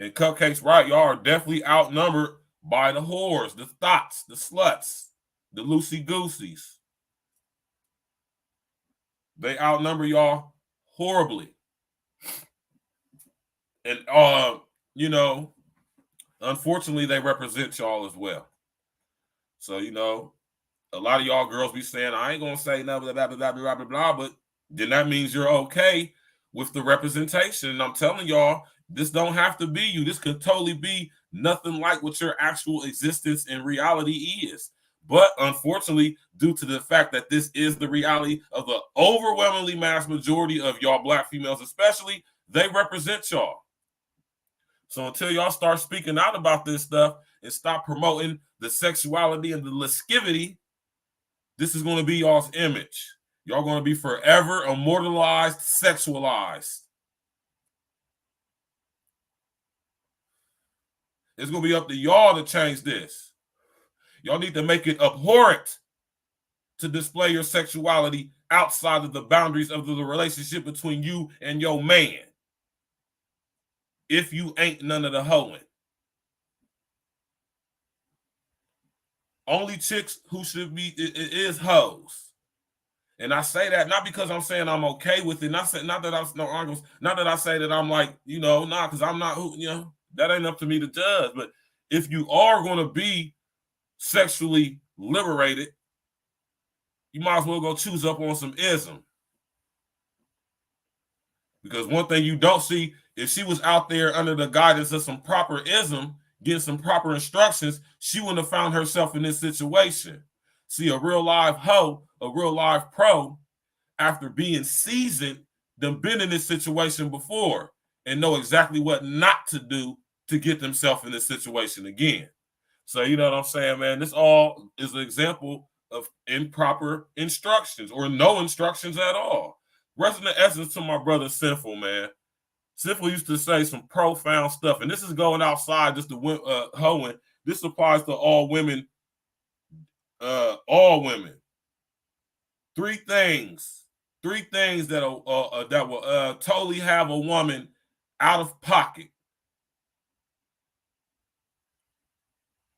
E: And Cupcake's right. Y'all are definitely outnumbered by the whores, the thots, the sluts, the loosey-gooseys. They outnumber y'all horribly. And, you know, unfortunately, they represent y'all as well. So, you know, a lot of y'all girls be saying, I ain't going to say nothing, blah, blah, blah, blah, blah, blah, but then that means you're okay with the representation. And I'm telling y'all, this don't have to be you. This could totally be nothing like what your actual existence in reality is. But unfortunately, due to the fact that this is the reality of the overwhelmingly mass majority of y'all black females especially, they represent y'all. So until y'all start speaking out about this stuff and stop promoting the sexuality and the lascivity, this is going to be y'all's image. Y'all going to be forever immortalized, sexualized. It's going to be up to y'all to change this. Y'all need to make it abhorrent to display your sexuality outside of the boundaries of the relationship between you and your man. If you ain't none of the hoeing. Only chicks who should be is hoes. And I say that not because I'm saying I'm okay with it. Not that I say that I'm like, you know, because I'm not, you know, that ain't up to me to judge. But if you are going to be sexually liberated, you might as well go choose up on some ism. Because one thing you don't see, if she was out there under the guidance of some proper ism, getting some proper instructions, she wouldn't have found herself in this situation. See, a real live hoe, a real live pro, after being seasoned, done been in this situation before. and know exactly what not to do to get themselves in this situation again. So you know what I'm saying, man? This all is an example of improper instructions or no instructions at all. Rest in the essence to my brother Sinful, man. Sinful used to say some profound stuff, and this is going outside just to hoeing. This applies to all women. All women. Three things that will totally have a woman out of pocket.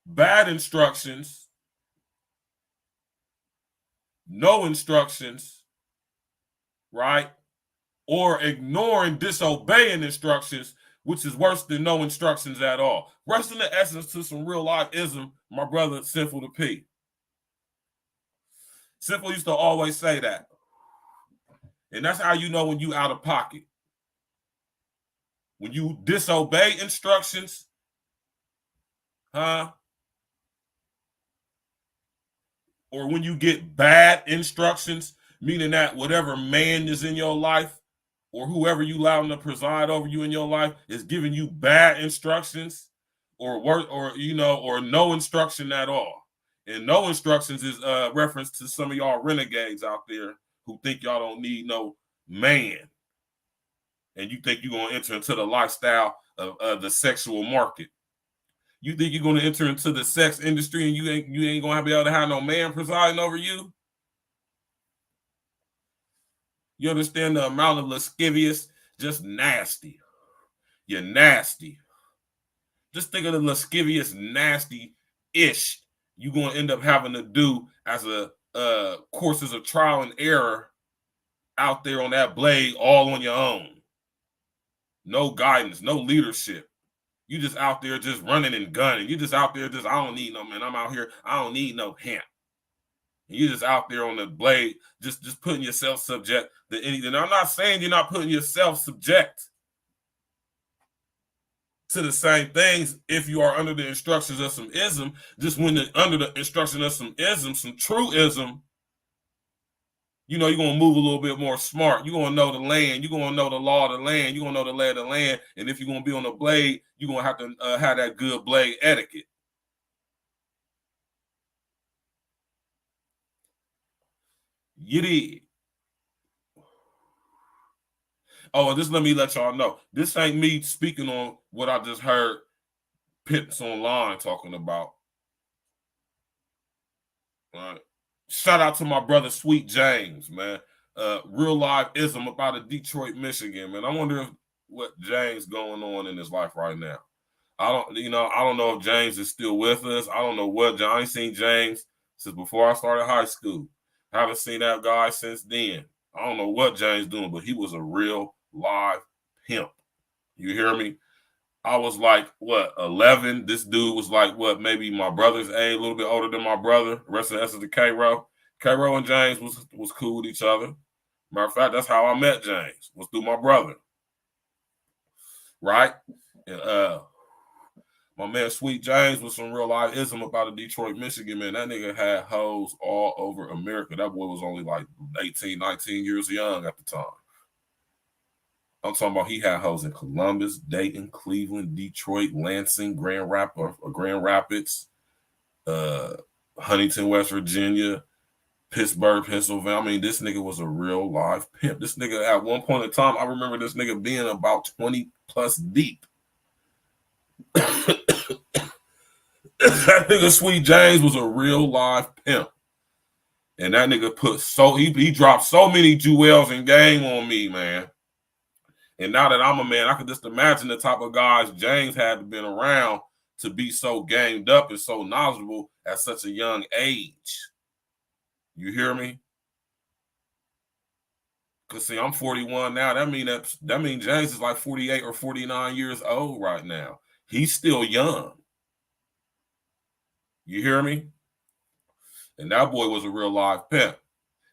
E: Bad instructions, no instructions, right? Or ignoring, disobeying instructions, which is worse than no instructions at all. Rest in the essence to some real life ism, my brother Sinful to P. Sinful used to always say that. And that's how you know when you out of pocket. When you disobey instructions, or when you get bad instructions, meaning that whatever man is in your life or whoever you allow them to preside over you in your life is giving you bad instructions or no instruction at all. And no instructions is a reference to some of y'all renegades out there who think y'all don't need no man. And you think you're going to enter into the lifestyle of the sexual market. You think you're going to enter into the sex industry and you ain't going to be able to have no man presiding over you? You understand the amount of lascivious? Just nasty. You're nasty. Just think of the lascivious, nasty-ish you're going to end up having to do as a courses of trial and error out there on that blade all on your own. No guidance, no leadership. You just out there just running and gunning. You just out there just, I don't need no man. I'm out here. I don't need no hemp. You just out there on the blade, just putting yourself subject to anything. I'm not saying you're not putting yourself subject to the same things if you are under the instructions of some ism. Just when under the instruction of some ism, some true ism, you know, you're going to move a little bit more smart. You're going to know the land. You're going to know the law of the land. You're going to know the lay of the land. And if you're going to be on the blade, you're going to have to have that good blade etiquette. You did. Oh, and just let me let y'all know. This ain't me speaking on what I just heard Pips online talking about. All right. Shout out to my brother Sweet James, man. Real life ism about a Detroit, Michigan, man. I wonder what James going on in his life right now. I don't know if James is still with us. I don't know what. I ain't seen James since before I started high school. I haven't seen that guy since then. I don't know what James doing, but he was a real live pimp. You hear me? I was like, 11? This dude was like, maybe my brother's age, a little bit older than my brother. The rest of the essence of K-Row. K-Row and James was cool with each other. Matter of fact, that's how I met James, was through my brother. Right? And my man Sweet James was some real life ism about a Detroit, Michigan, man. That nigga had hoes all over America. That boy was only like 18, 19 years young at the time. I'm talking about he had hoes in Columbus, Dayton, Cleveland, Detroit, Lansing, Grand Rapids, Huntington, West Virginia, Pittsburgh, Pennsylvania. I mean, this nigga was a real live pimp. This nigga, at one point in time, I remember this nigga being about 20 plus deep. That nigga Sweet James was a real live pimp. And that nigga he dropped so many jewels and game on me, man. And now that I'm a man, I can just imagine the type of guys James had been around to be so gamed up and so knowledgeable at such a young age. You hear me? Because, see, I'm 41 now. That mean James is like 48 or 49 years old right now. He's still young. You hear me? And that boy was a real live pimp.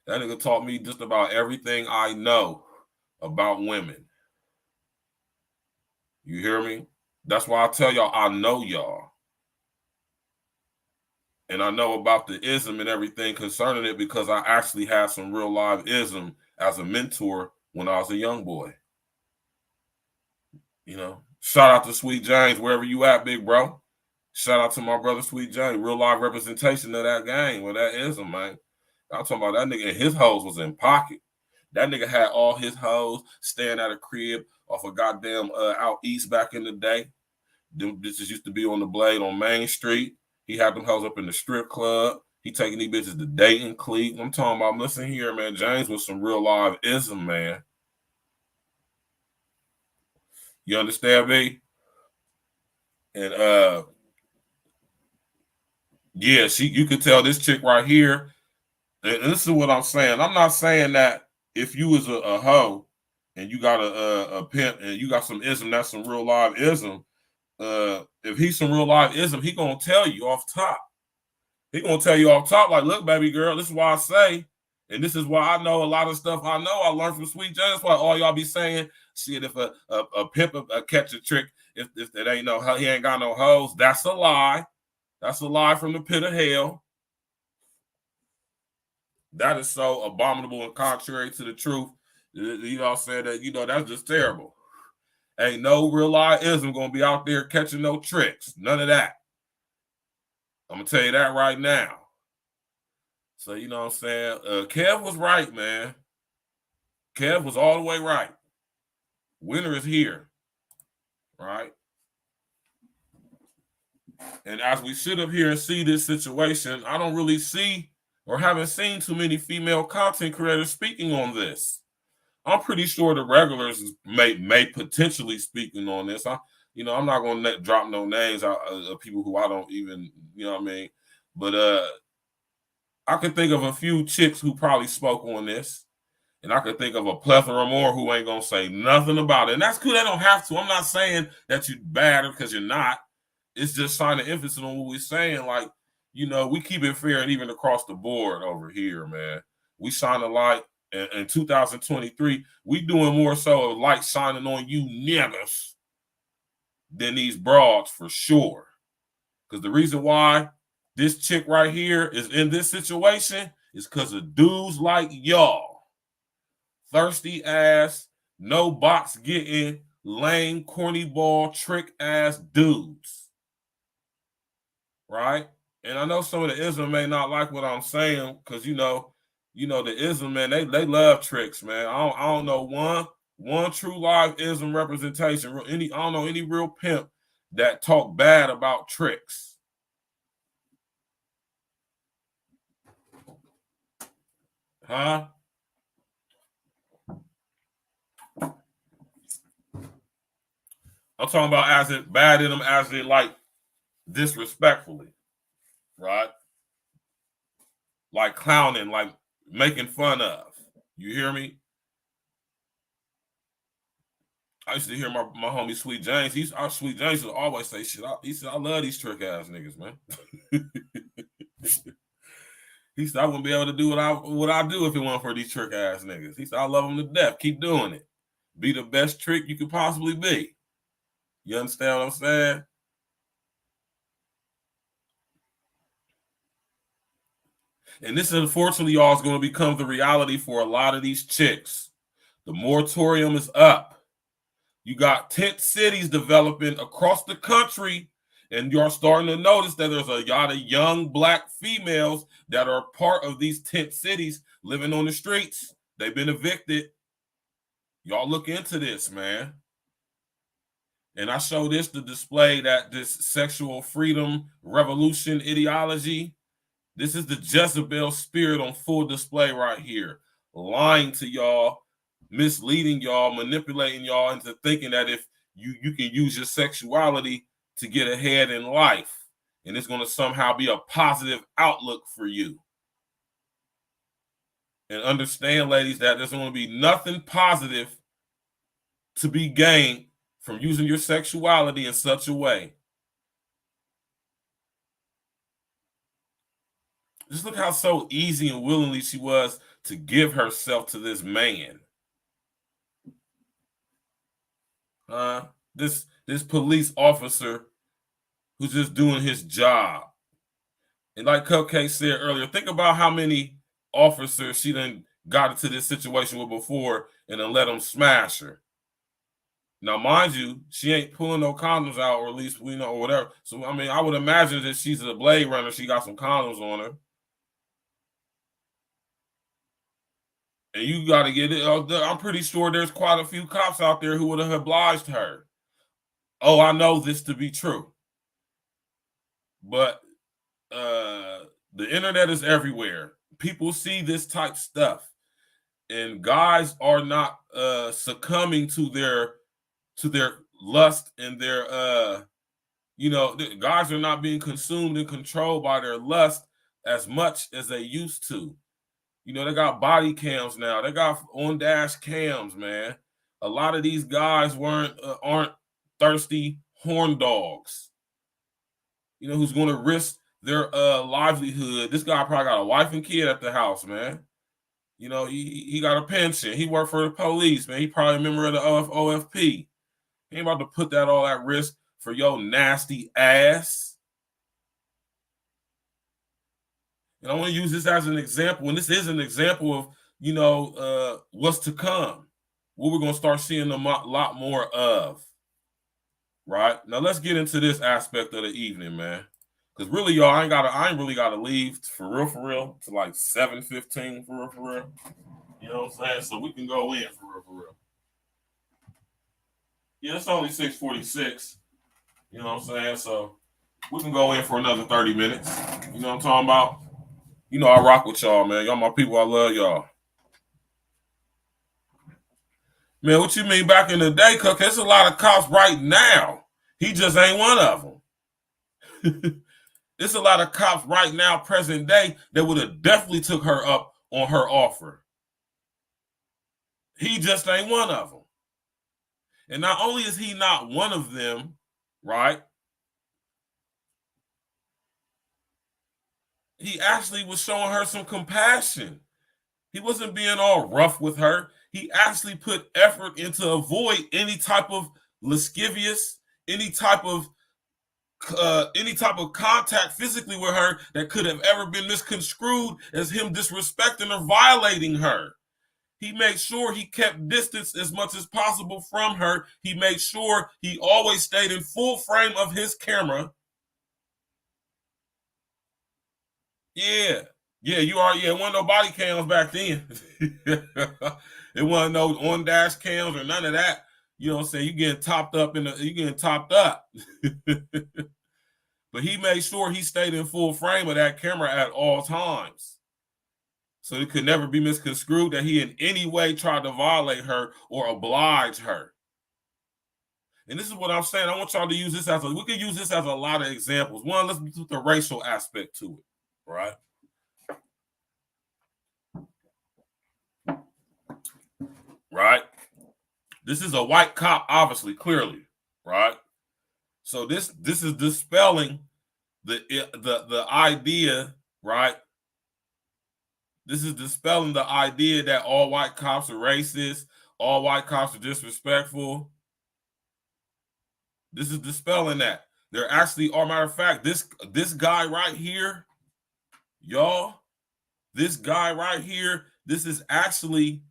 E: That nigga taught me just about everything I know about women. You hear me? That's why I tell y'all I know y'all. And I know about the ism and everything concerning it because I actually had some real live ism as a mentor when I was a young boy. You know, shout out to Sweet James, wherever you at, big bro. Shout out to my brother Sweet James, real live representation of that game. Well, that is him, man. I'm talking about that nigga, and his hoes was in pocket. That nigga had all his hoes staying at a crib off a goddamn out east back in the day. Them bitches used to be on the Blade on Main Street. He had them hoes up in the strip club. He taking these bitches to Dayton, Cleveland. I'm talking about, listen here, man. James was some real live ism, man. You understand me? And yeah, you could tell this chick right here. And this is what I'm saying. I'm not saying that if you was a hoe and you got a pimp and you got some ism, that's some real live ism. If he's some real live ism, he gonna tell you off top. He gonna tell you off top, like, look, baby girl, this is why I say, and this is why I know a lot of stuff I know. I learned from Sweet James. That's why all y'all be saying, shit, if a pimp catch a trick, if it ain't no, he ain't got no hoes, that's a lie. That's a lie from the pit of hell. That is so abominable and contrary to the truth. You know, saying that, you know, that's just terrible. Ain't no real live ism gonna be out there catching no tricks. None of that. I'm gonna tell you that right now. So, you know what I'm saying? Kev was right, man. Kev was all the way right. Winter is here. Right? And as we sit up here and see this situation, I don't really see or haven't seen too many female content creators speaking on this. I'm pretty sure the regulars may potentially speaking on this. I'm not going to drop no names of people who I don't even, you know what I mean? But I can think of a few chicks who probably spoke on this. And I could think of a plethora more who ain't going to say nothing about it. And that's cool. They don't have to. I'm not saying that you're bad because you're not. It's just trying to emphasis on what we're saying. Like, you know, we keep it fair and even across the board over here, man. We shine a light. In 2023, we doing more so of light shining on you niggas than these broads for sure. Because the reason why this chick right here is in this situation is because of dudes like y'all. Thirsty ass, no box getting, lame, corny ball, trick ass dudes. Right? And I know some of the ism may not like what I'm saying because, you know, the ism, man, they love tricks, man. I don't know one true live ism representation. I don't know any real pimp that talk bad about tricks. Huh? I'm talking about as it bad in them, as it like disrespectfully, right? Like clowning, like making fun of. You hear me? I used to hear my homie Sweet James. Our Sweet James would always say shit. He said, I love these trick ass niggas, man. He said, I wouldn't be able to do what I do if it weren't for these trick ass niggas. He said, I love them to death. Keep doing it. Be the best trick you could possibly be. You understand what I'm saying? And this, unfortunately, y'all, is going to become the reality for a lot of these chicks. The moratorium is up. You got tent cities developing across the country, and you're starting to notice that there's a lot of young black females that are part of these tent cities living on the streets. They've been evicted. Y'all look into this, man. And I show this to display that this sexual freedom revolution ideology. This is the Jezebel spirit on full display right here. Lying to y'all, misleading y'all, manipulating y'all into thinking that if you can use your sexuality to get ahead in life, and it's going to somehow be a positive outlook for you. And understand, ladies, that there's going to be nothing positive to be gained from using your sexuality in such a way. Just look how so easy and willingly she was to give herself to this man. This police officer who's just doing his job. And like Cupcake said earlier, think about how many officers she done got into this situation with before and then let them smash her. Now, mind you, she ain't pulling no condoms out, or at least we know, or whatever. So, I mean, I would imagine that she's a Blade Runner. She got some condoms on her. And you got to get it. I'm pretty sure there's quite a few cops out there who would have obliged her. Oh, I know this to be true. But the internet is everywhere. People see this type stuff. And guys are not succumbing to their lust and their guys are not being consumed and controlled by their lust as much as they used to. You know, they got body cams now. They got on dash cams, man. A lot of these guys aren't thirsty horn dogs. You know, who's going to risk their livelihood. This guy probably got a wife and kid at the house, man. You know, he got a pension. He worked for the police, man. He probably a member of the OFP. He ain't about to put that all at risk for your nasty ass. And I want to use this as an example, and this is an example of, you know, what's to come. What we're going to start seeing a lot more of. Right? Now, let's get into this aspect of the evening, man. Because really, y'all, I ain't really got to leave for real, to like 7:15 for real. You know what I'm saying? So we can go in for real. Yeah, it's only 6:46. You know what I'm saying? So we can go in for another 30 minutes. You know what I'm talking about? You know I rock with y'all, man. Y'all my people. I love y'all. Man, what you mean back in the day, Cook? There's a lot of cops right now. He just ain't one of them. There's a lot of cops right now, present day, that would have definitely took her up on her offer. He just ain't one of them. And not only is he not one of them, right? He actually was showing her some compassion. He wasn't being all rough with her. He actually put effort into avoid any type of lascivious, any type of contact physically with her that could have ever been misconstrued as him disrespecting or violating her. He made sure he kept distance as much as possible from her. He made sure he always stayed in full frame of his camera. Yeah, you are. Yeah, it wasn't no body cams back then. It wasn't no on dash cams or none of that. You know what I'm saying? You getting topped up But he made sure he stayed in full frame of that camera at all times. So it could never be misconstrued that he in any way tried to violate her or oblige her. And this is what I'm saying. I want y'all to use this we can use this as a lot of examples. One, let's put the racial aspect to it, right? Right? This is a white cop, obviously, clearly, right? So this is dispelling the idea, right? This is dispelling the idea that all white cops are racist, all white cops are disrespectful. This is dispelling that. There actually are, matter of fact, this guy right here, y'all, this guy right here, this is actually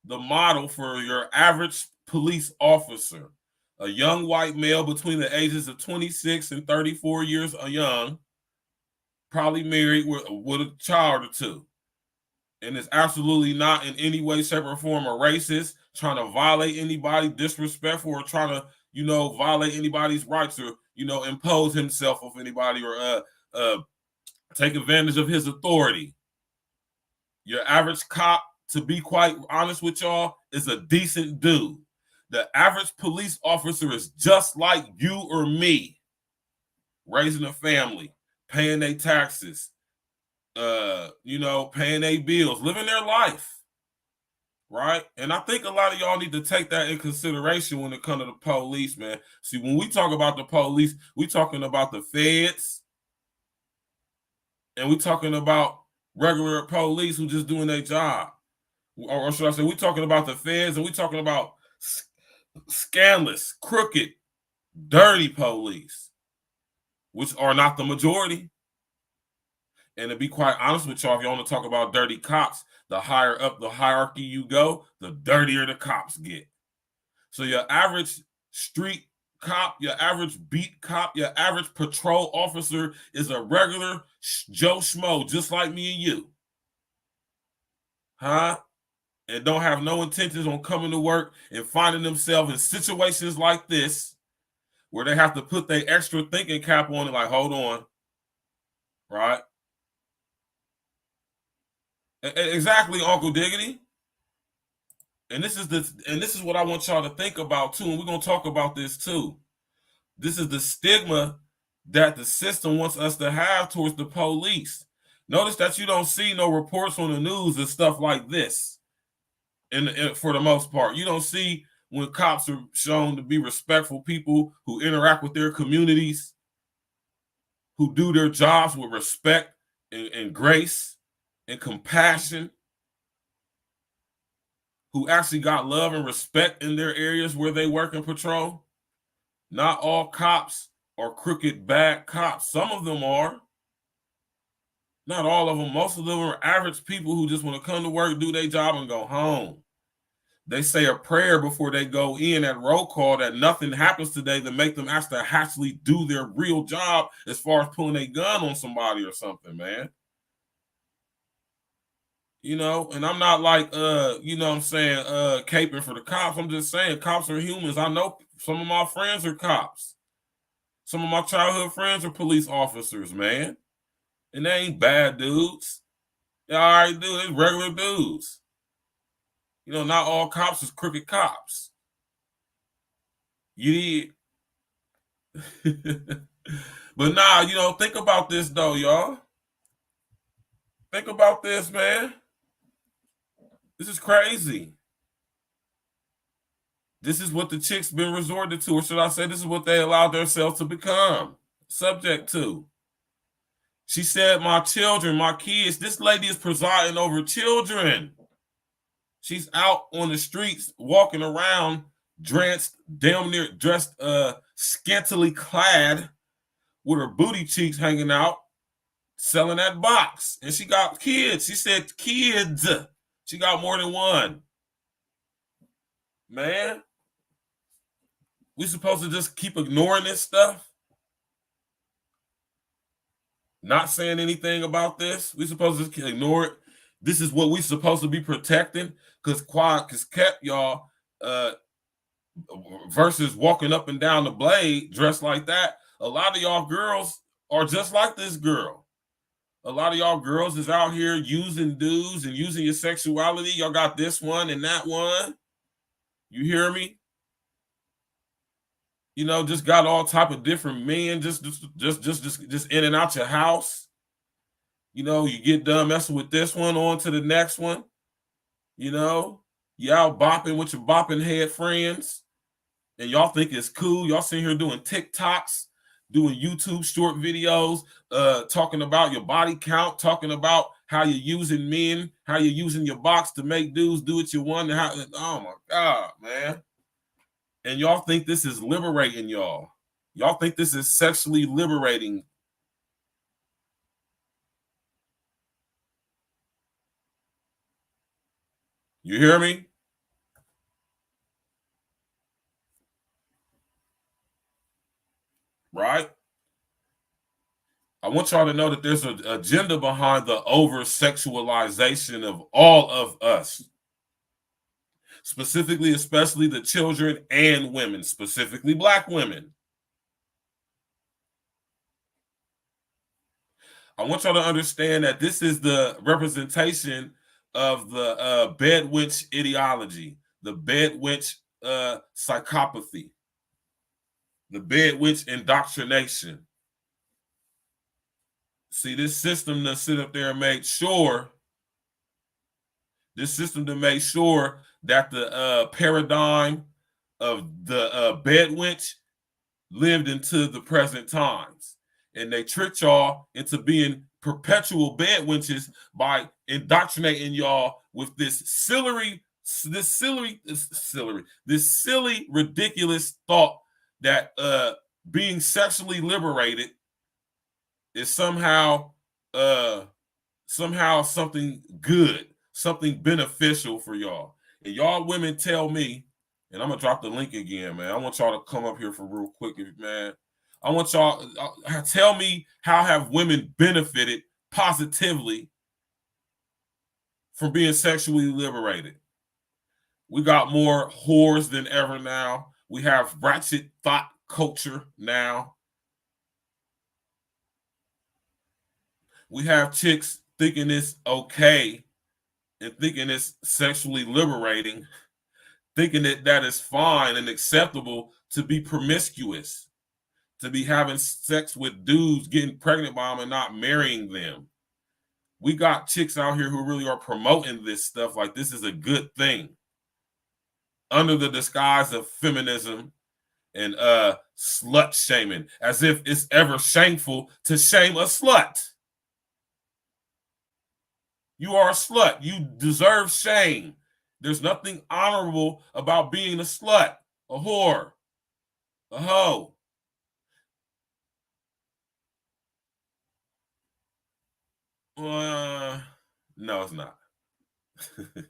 E: the model for your average police officer. A young white male between the ages of 26 and 34 years young, probably married with a child or two. And it's absolutely not in any way, shape, or form a racist, trying to violate anybody, disrespectful, or trying to, you know, violate anybody's rights or, you know, impose himself on anybody or take advantage of his authority. Your average cop, to be quite honest with y'all, is a decent dude. The average police officer is just like you or me, raising a family, paying their taxes, you know, paying their bills, living their life, right? And I think a lot of y'all need to take that in consideration when it comes to the police, man. See, when we talk about the police, we talking about the feds, and we talking about regular police who just doing their job. Or should I say, we talking about the feds, and we talking about scandalous, crooked, dirty police, which are not the majority. And to be quite honest with y'all, if you want to talk about dirty cops, the higher up the hierarchy you go, the dirtier the cops get. So your average street cop, your average beat cop, your average patrol officer is a regular Joe Schmo, just like me and you. Huh? And don't have no intentions on coming to work and finding themselves in situations like this where they have to put their extra thinking cap on and like, hold on. Right? Exactly, Uncle Diggity. And this is what I want y'all to think about too. And we're gonna talk about this too. This is the stigma that the system wants us to have towards the police. Notice that you don't see no reports on the news and stuff like this. For the most part, you don't see when cops are shown to be respectful people who interact with their communities, who do their jobs with respect and grace and compassion, who actually got love and respect in their areas where they work and patrol. Not all cops are crooked, bad cops. Some of them are. Not all of them. Most of them are average people who just want to come to work, do their job, and go home. They say a prayer before they go in at roll call that nothing happens today to make them actually do their real job as far as pulling a gun on somebody or something, man. You know, and I'm not like, you know what I'm saying, caping for the cops. I'm just saying cops are humans. I know some of my friends are cops. Some of my childhood friends are police officers, man. And they ain't bad dudes. They all right dudes. They're regular dudes. You know, not all cops is crooked cops. You did. But nah, you know, think about this though, y'all. Think about this, man. This is crazy. This is what the chicks been resorted to, or should I say this is what they allowed themselves to become subject to. She said, my children, my kids, this lady is presiding over children. She's out on the streets, walking around, dressed, damn near dressed, scantily clad, with her booty cheeks hanging out, selling that box. And she got kids. She said kids. She got more than one. Man, we supposed to just keep ignoring this stuff? Not saying anything about this? We supposed to ignore it? This is what we supposed to be protecting? Because kept y'all versus walking up and down the blade dressed like that. A lot of y'all girls are just like this girl. A lot of y'all girls is out here using dudes and using your sexuality. Y'all got this one and that one. You hear me? You know, just got all type of different men just in and out your house. You know, you get done messing with this one, on to the next one. You know, you out bopping with your bopping head friends, and y'all think it's cool. Y'all sitting here doing TikToks, doing YouTube short videos, talking about your body count, talking about how you're using men, how you're using your box to make dudes do what you want. And how, oh my God, man. And y'all think this is liberating y'all. Y'all think this is sexually liberating. You hear me? Right? I want y'all to know that there's an agenda behind the over-sexualization of all of us. Specifically, especially the children and women, specifically Black women. I want y'all to understand that this is the representation of the bed wench ideology, the bed wench psychopathy, the bed wench indoctrination. See, this system to sit up there and make sure, that the paradigm of the bed wench lived into the present times. And they tricked y'all into being perpetual bed wenches by indoctrinating y'all with this silly, ridiculous thought that being sexually liberated is somehow something good, something beneficial for y'all. And y'all women tell me And I'm gonna drop the link again, man. I want y'all to come up here for real quick, man. I want y'all tell me how have women benefited positively from being sexually liberated. We got more whores than ever now. We have ratchet thought culture now. We have chicks thinking it's okay and thinking it's sexually liberating, thinking that is fine and acceptable to be promiscuous, to be having sex with dudes, getting pregnant by them and not marrying them. We got chicks out here who really are promoting this stuff like this is a good thing under the disguise of feminism and slut shaming, as if it's ever shameful to shame a slut. You are a slut. You deserve shame. There's nothing honorable about being a slut, a whore, a hoe. No, it's not. There's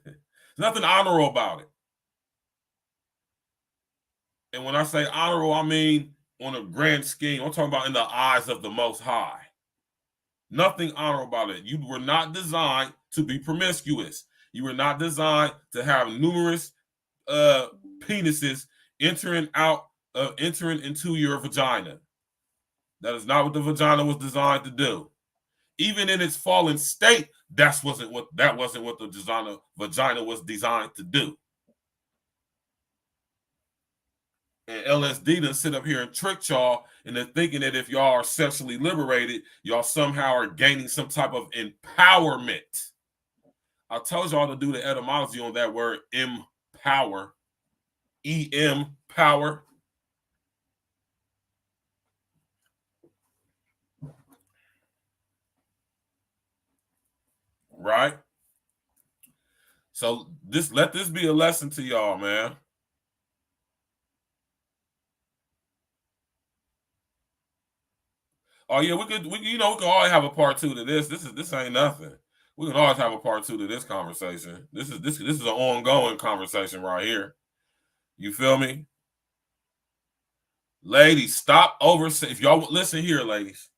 E: nothing honorable about it. And when I say honorable, I mean on a grand scheme. I'm talking about in the eyes of the Most High. Nothing honorable about it. You were not designed to be promiscuous. You were not designed to have numerous penises entering into your vagina. That is not what the vagina was designed to do. Even in its fallen state, that wasn't what the vagina was designed to do. And LSD done sit up here and trick y'all into thinking that if y'all are sexually liberated, y'all somehow are gaining some type of empowerment. I told y'all to do the etymology on that word, empower. E-M, power. Right? So let this be a lesson to y'all, man. Oh yeah, we can always have a part 2 to this. This ain't nothing. We can always have a part 2 to this conversation. This is an ongoing conversation right here. You feel me? Ladies, stop if y'all listen here, ladies.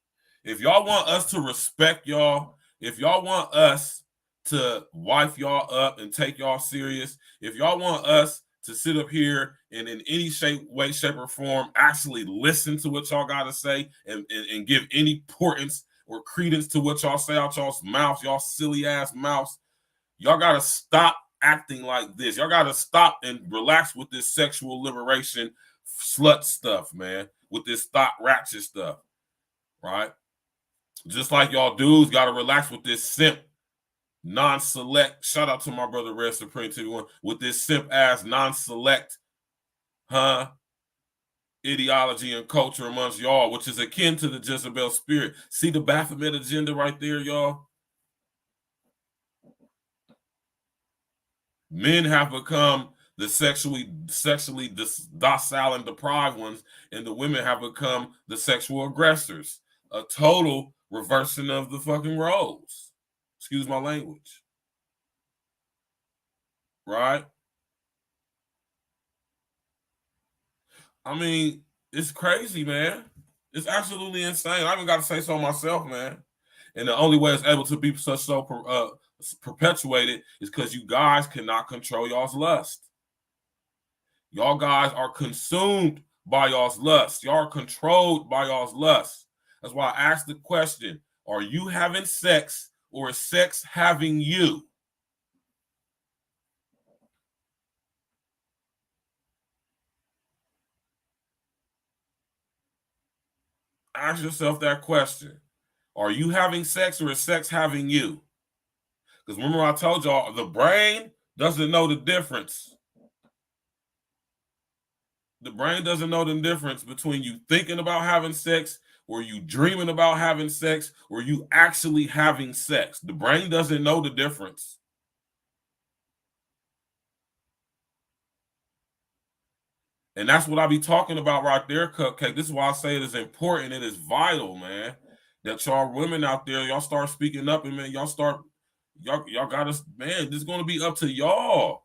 E: If y'all want us to respect y'all, if y'all want us to wife y'all up and take y'all serious, if y'all want us to sit up here and in any way, shape, or form actually listen to what y'all got to say and give any importance or credence to what y'all say out y'all's mouths, y'all silly ass mouths, y'all got to stop acting like this. Y'all got to stop and relax with this sexual liberation slut stuff, man, with this thought ratchet stuff, right? Just like y'all dudes got to relax with this simp non-select, shout out to my brother Red Supreme 2-1, with this simp ass non-select ideology and culture amongst y'all, which is akin to the Jezebel spirit. See the Baphomet agenda right there, y'all? Men have become the sexually docile and deprived ones, and the women have become the sexual aggressors. A total reversing of the fucking roles. Excuse my language. Right? I mean, it's crazy, man. It's absolutely insane. I even got to say so myself, man. And the only way it's able to be so perpetuated is because you guys cannot control y'all's lust. Y'all guys are consumed by y'all's lust. Y'all are controlled by y'all's lust. That's why I asked the question, are you having sex or is sex having you? Ask yourself that question. Are you having sex or is sex having you? Because remember I told y'all, the brain doesn't know the difference. The brain doesn't know the difference between you thinking about having sex or you dreaming about having sex or you actually having sex. The brain doesn't know the difference. And that's what I be talking about right there, Cupcake. This is why I say it is important. It is vital, man, that y'all women out there, y'all start speaking up, and man, y'all got us, man, this is going to be up to y'all.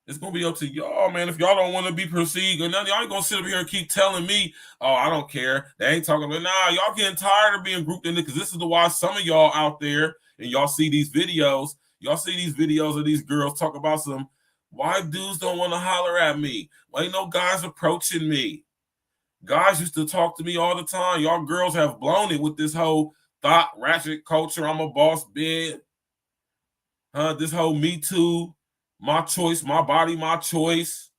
E: It's gonna be up to y'all, man. If y'all don't want to be perceived, and y'all ain't gonna sit up here and keep telling me, "Oh, I don't care." They ain't talking about. Nah, y'all getting tired of being grouped in it, because this is the why some of y'all out there and y'all see these videos. Y'all see these videos of these girls talk about some. Why dudes don't want to holler at me? Why ain't no guys approaching me? Guys used to talk to me all the time. Y'all girls have blown it with this whole thought ratchet culture. I'm a boss bitch. This whole Me Too. My choice, my body, my choice.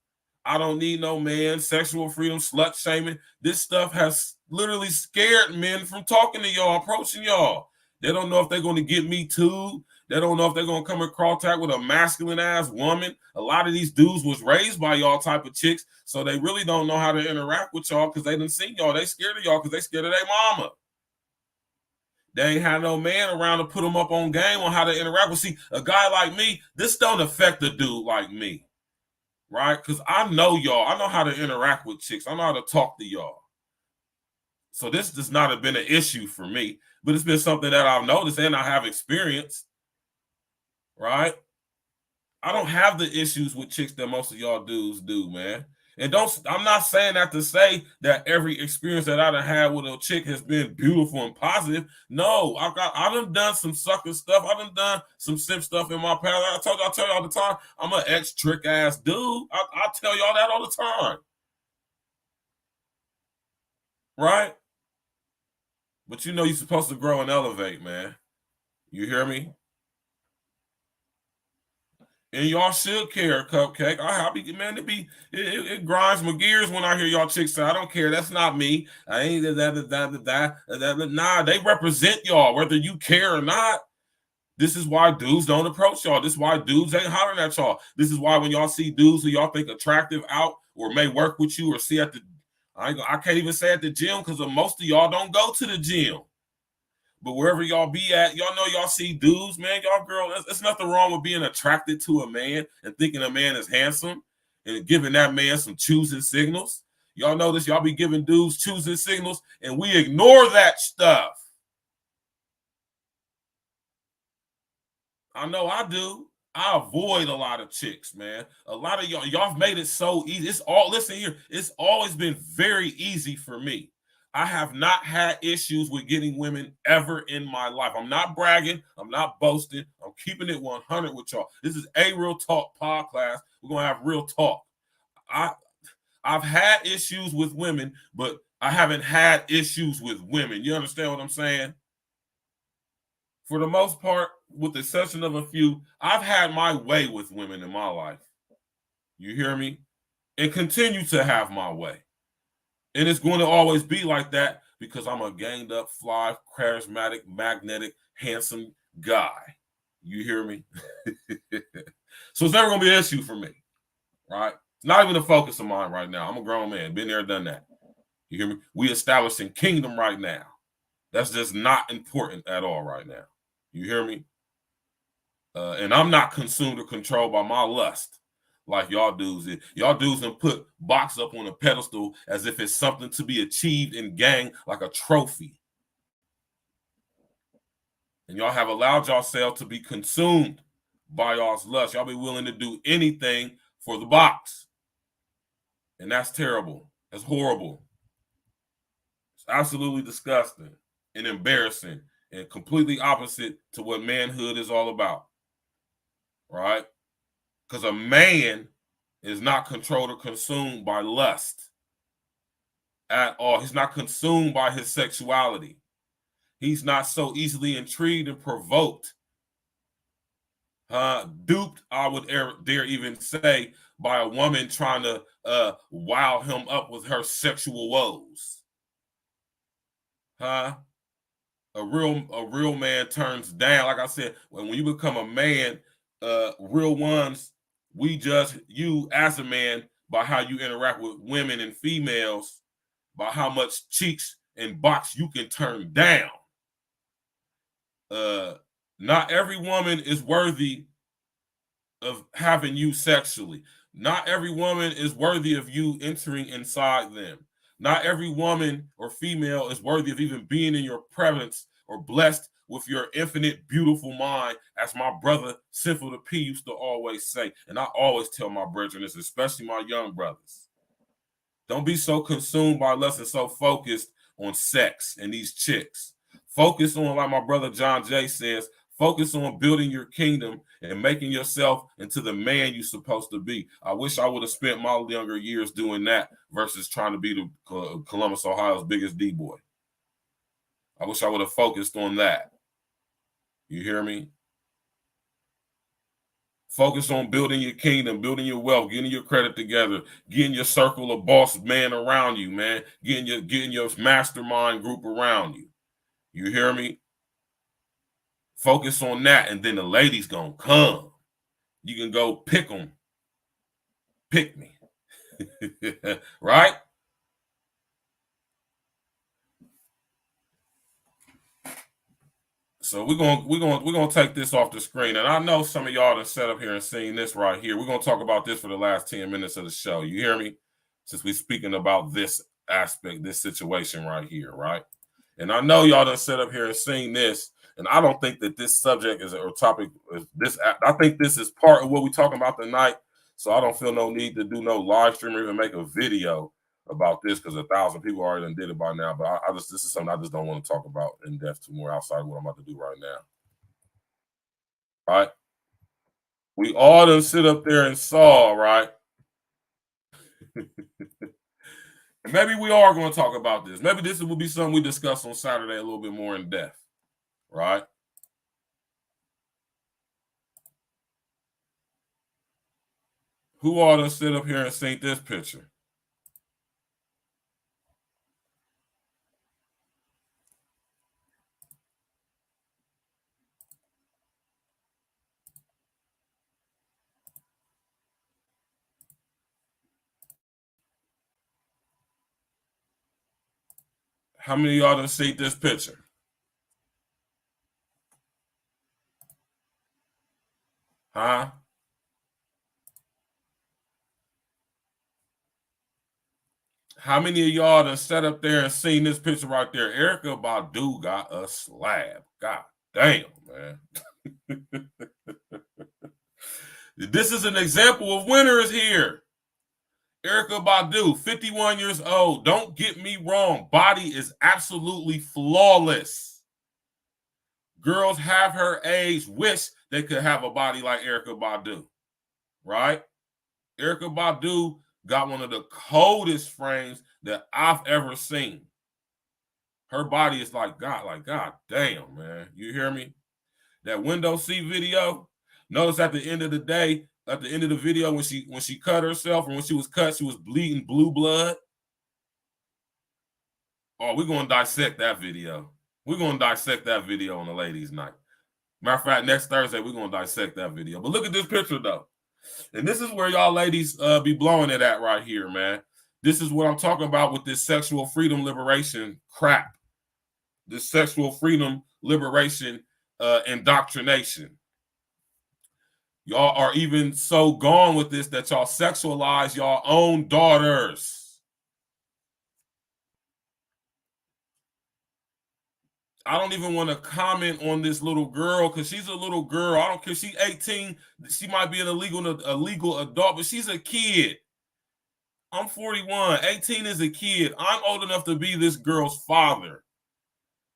E: I don't need no man. Sexual freedom, slut shaming. This stuff has literally scared men from talking to y'all, approaching y'all. They don't know if they're going to get Me Too. They don't know if they're going to come in contact with a masculine-ass woman. A lot of these dudes was raised by y'all type of chicks, so they really don't know how to interact with y'all because they done seen y'all. They scared of y'all because they scared of their mama. They ain't had no man around to put them up on game on how to interact with. See, a guy like me, this don't affect a dude like me, right? Because I know y'all. I know how to interact with chicks. I know how to talk to y'all. So this does not have been an issue for me, but it's been something that I've noticed and I have experienced, right? I don't have the issues with chicks that most of y'all dudes do, man. And I'm not saying that to say that every experience that I done had with a chick has been beautiful and positive. No, I done some sucker stuff. I done some simp stuff in my past. I tell you all the time, I'm an ex-trick ass dude. I tell y'all that all the time. Right? But you know you're supposed to grow and elevate, man. You hear me? And y'all should care, Cupcake. I be, man, it grinds my gears when I hear y'all chicks say, I don't care. That's not me. I ain't that. Nah, they represent y'all, whether you care or not. This is why dudes don't approach y'all. This is why dudes ain't hollering at y'all. This is why when y'all see dudes who y'all think attractive out or may work with you or see at the, I can't even say at the gym because most of y'all don't go to the gym. But wherever y'all be at, y'all know y'all see dudes, man, y'all girl, there's nothing wrong with being attracted to a man and thinking a man is handsome and giving that man some choosing signals. Y'all notice y'all be giving dudes choosing signals and we ignore that stuff. I know I do. I avoid a lot of chicks, man. A lot of y'all made it so easy. Listen here, it's always been very easy for me. I have not had issues with getting women ever in my life. I'm not bragging. I'm not boasting. I'm keeping it 100 with y'all. This is a real talk podcast. We're going to have real talk. I've had issues with women, but I haven't had issues with women. You understand what I'm saying? For the most part, with the exception of a few, I've had my way with women in my life. You hear me? And continue to have my way. And it's going to always be like that because I'm a ganged up, fly, charismatic, magnetic, handsome guy. You hear me? So it's never going to be an issue for me, right? It's not even a focus of mine right now. I'm a grown man. Been there, done that. You hear me? We establishing kingdom right now. That's just not important at all right now. You hear me? And I'm not consumed or controlled by my lust. Like y'all dudes is. Y'all dudes and put box up on a pedestal as if it's something to be achieved in gang, like a trophy. And y'all have allowed yourself to be consumed by y'all's lust. Y'all be willing to do anything for the box. And that's terrible. That's horrible. It's absolutely disgusting and embarrassing and completely opposite to what manhood is all about. Right? Because a man is not controlled or consumed by lust at all. He's not consumed by his sexuality. He's not so easily intrigued and provoked, duped, I would dare even say, by a woman trying to wow him up with her sexual woes. A real man turns down. Like I said, when you become a man, real ones, we judge you as a man by how you interact with women and females, by how much cheeks and box you can turn down. Not every woman is worthy of having you sexually. Not every woman is worthy of you entering inside them. Not every woman or female is worthy of even being in your presence or blessed with your infinite, beautiful mind, as my brother Sinful the P used to always say. And I always tell my brethren this, especially my young brothers. Don't be so consumed by lust and so focused on sex and these chicks. Focus on, like my brother John Jay says, focus on building your kingdom and making yourself into the man you're supposed to be. I wish I would have spent my younger years doing that versus trying to be the Columbus, Ohio's biggest D-boy. I wish I would have focused on that. You hear me? Focus on building your kingdom, building your wealth, getting your credit together, getting your circle of boss man around you, man. Getting your mastermind group around you. You hear me? Focus on that, and then the ladies gonna come. You can go pick them. Pick me. Right? So we're gonna take this off the screen. And I know some of y'all have set up here and seen this right here. We're gonna talk about this for the last 10 minutes of the show. You hear me? Since we're speaking about this aspect, this situation right here, right? And I know y'all done set up here and seen this. And I don't think that this subject is or topic is this. I think this is part of what we're talking about tonight. So I don't feel no need to do no live stream or even make a video about this because 1,000 people already done did it by now. But this is something I just don't want to talk about in depth too more outside of what I'm about to do right now. All right. We all done sit up there and saw, right? And maybe we are going to talk about this. Maybe this will be something we discuss on Saturday a little bit more in depth. Right? Who ought to sit up here and see this picture? How many of y'all done see this picture? Huh? How many of y'all done sat up there and seen this picture right there? Erykah Badu got a slab. God damn, man. This is an example of winners here. Erykah Badu, 51 years old. Don't get me wrong. Body is absolutely flawless. Girls have her age wish they could have a body like Erykah Badu, right? Erykah Badu got one of the coldest frames that I've ever seen. Her body is like God damn, man. You hear me? That window seat video. Notice at the end of the day, at the end of the video, when she cut herself, and when she was cut, she was bleeding blue blood. Oh, we're gonna dissect that video. We're gonna dissect that video on the ladies' night. Matter of fact, next Thursday, we're gonna dissect that video. But look at this picture though. And this is where y'all ladies be blowing it at right here, man. This is what I'm talking about with this sexual freedom liberation crap. This sexual freedom liberation indoctrination. Y'all are even so gone with this that y'all sexualize y'all own daughters. I don't even want to comment on this little girl because she's a little girl. I don't care. She's 18. She might be an illegal adult, but she's a kid. I'm 41. 18 is a kid. I'm old enough to be this girl's father.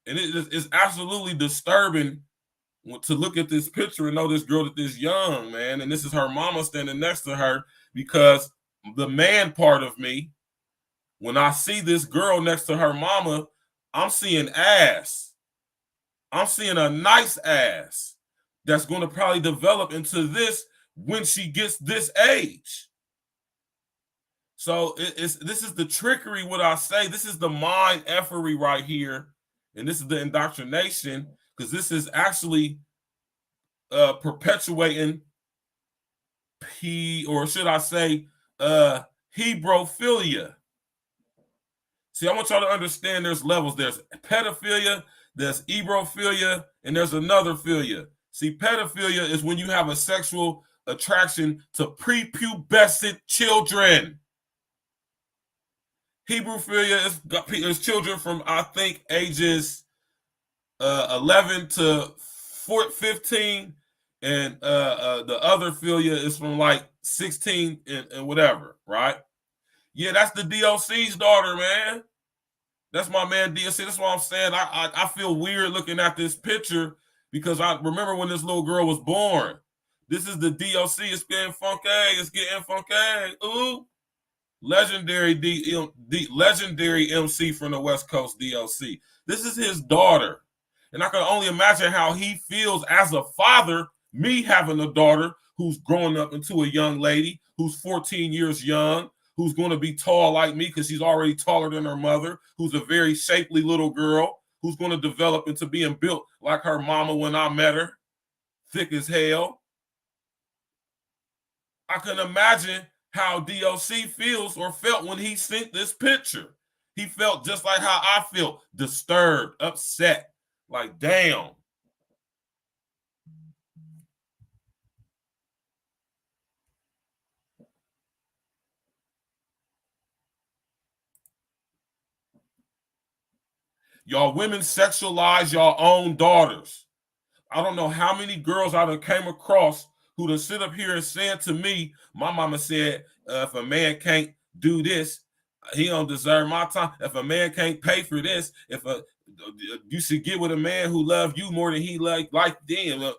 E: And it's absolutely disturbing to look at this picture and know this girl that this young, man. And this is her mama standing next to her, because the man part of me, when I see this girl next to her mama, I'm seeing ass. I'm seeing a nice ass that's going to probably develop into this when she gets this age. So this is the trickery, what I say. This is the mind effery right here. And this is the indoctrination, because this is actually perpetuating hebrophilia. See, I want y'all to understand there's levels. There's pedophilia, there's ebrophilia, and there's another philia. See, pedophilia is when you have a sexual attraction to prepubescent children. Hebrophilia is children from, I think, ages 11 to 15, and the other Philia is from like 16 and whatever, right? Yeah, that's the DOC's daughter, man. That's my man DOC. That's what I'm saying. I feel weird looking at this picture because I remember when this little girl was born. This is the DOC. It's getting funky. It's getting funky. Ooh. Legendary legendary MC from the West Coast DOC. This is his daughter. And I can only imagine how he feels as a father, me having a daughter who's growing up into a young lady, who's 14 years young, who's going to be tall like me because she's already taller than her mother, who's a very shapely little girl, who's going to develop into being built like her mama when I met her, thick as hell. I can imagine how DOC feels or felt when he sent this picture. He felt just like how I feel, disturbed, upset, like, damn. Y'all women sexualize y'all own daughters. I don't know how many girls I done came across who done sit up here and said to me, my mama said, if a man can't do this, he don't deserve my time. If a man can't pay for this, you should get with a man who loves you more than he like them.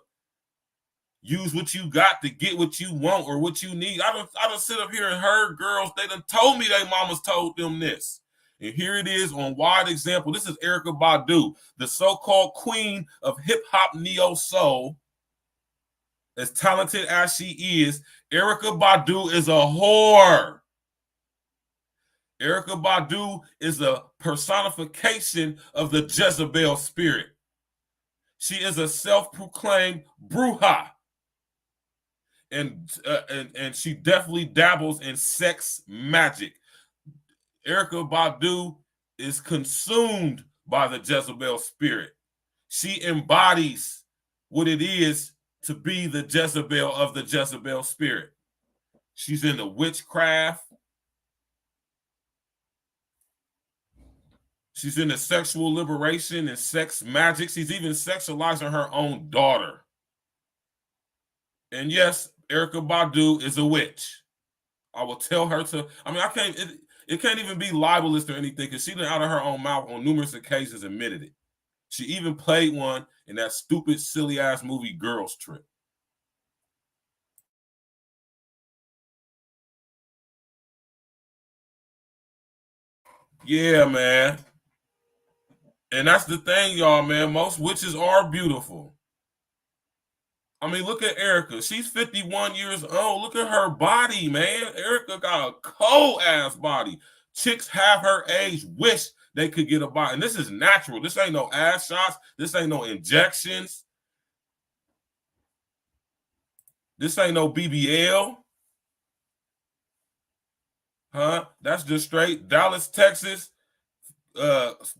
E: Use what you got to get what you want or what you need. I don't sit up here and heard girls, they done told me their mamas told them this. And here it is on wide example. This is Erykah Badu, the so-called queen of hip-hop neo-soul. As talented as she is, Erykah Badu is a whore. Erykah Badu is a personification of the Jezebel spirit. She is a self-proclaimed bruja. And she definitely dabbles in sex magic. Erykah Badu is consumed by the Jezebel spirit. She embodies what it is to be the Jezebel of the Jezebel spirit. She's into witchcraft. She's into sexual liberation and sex magic. She's even sexualizing her own daughter. And yes, Erykah Badu is a witch. I will tell her to, it can't even be libelous or anything because she done out of her own mouth on numerous occasions admitted it. She even played one in that stupid, silly-ass movie Girls Trip. Yeah, man. And that's the thing, y'all, man. Most witches are beautiful. I mean, look at Erykah. She's 51 years old. Look at her body, man. Erykah got a cold-ass body. Chicks half her age wish they could get a body. And this is natural. This ain't no ass shots. This ain't no injections. This ain't no BBL. Huh? That's just straight Dallas, Texas,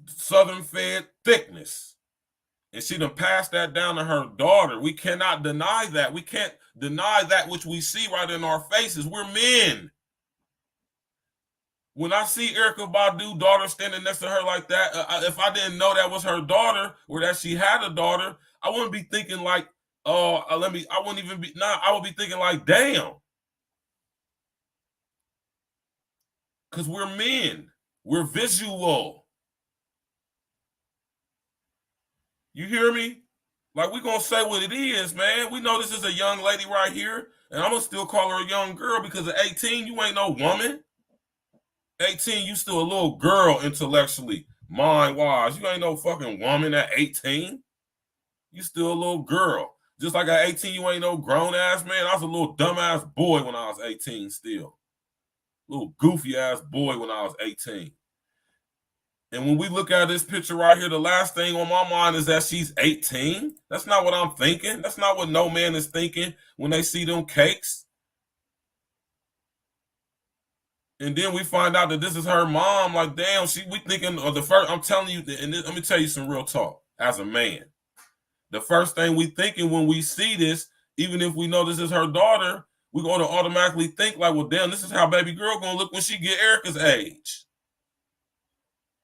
E: Southern fed thickness. And she done passed that down to her daughter. We cannot deny that. We can't deny that which we see right in our faces. We're men. When I see Erykah Badu's daughter standing next to her like that, if I didn't know that was her daughter or that she had a daughter, I wouldn't be thinking like, I would be thinking like, damn. Because we're men. We're visual. You hear me? Like, we're going to say what it is, man. We know this is a young lady right here, and I'm going to still call her a young girl because at 18, you ain't no woman. 18, you still a little girl intellectually, mind-wise. You ain't no fucking woman at 18. You still a little girl. Just like at 18, you ain't no grown-ass man. I was a little dumb-ass boy when I was 18 still. Little goofy-ass boy when I was 18. And when we look at this picture right here, the last thing on my mind is that she's 18. That's not what I'm thinking. That's not what no man is thinking when they see them cakes. And then we find out that this is her mom. Like, damn, we thinking of the first. I'm telling you, and let me tell you some real talk. As a man, the first thing we thinking when we see this, even if we know this is her daughter, we're going to automatically think like, well, damn, this is how baby girl going to look when she get Erykah's age.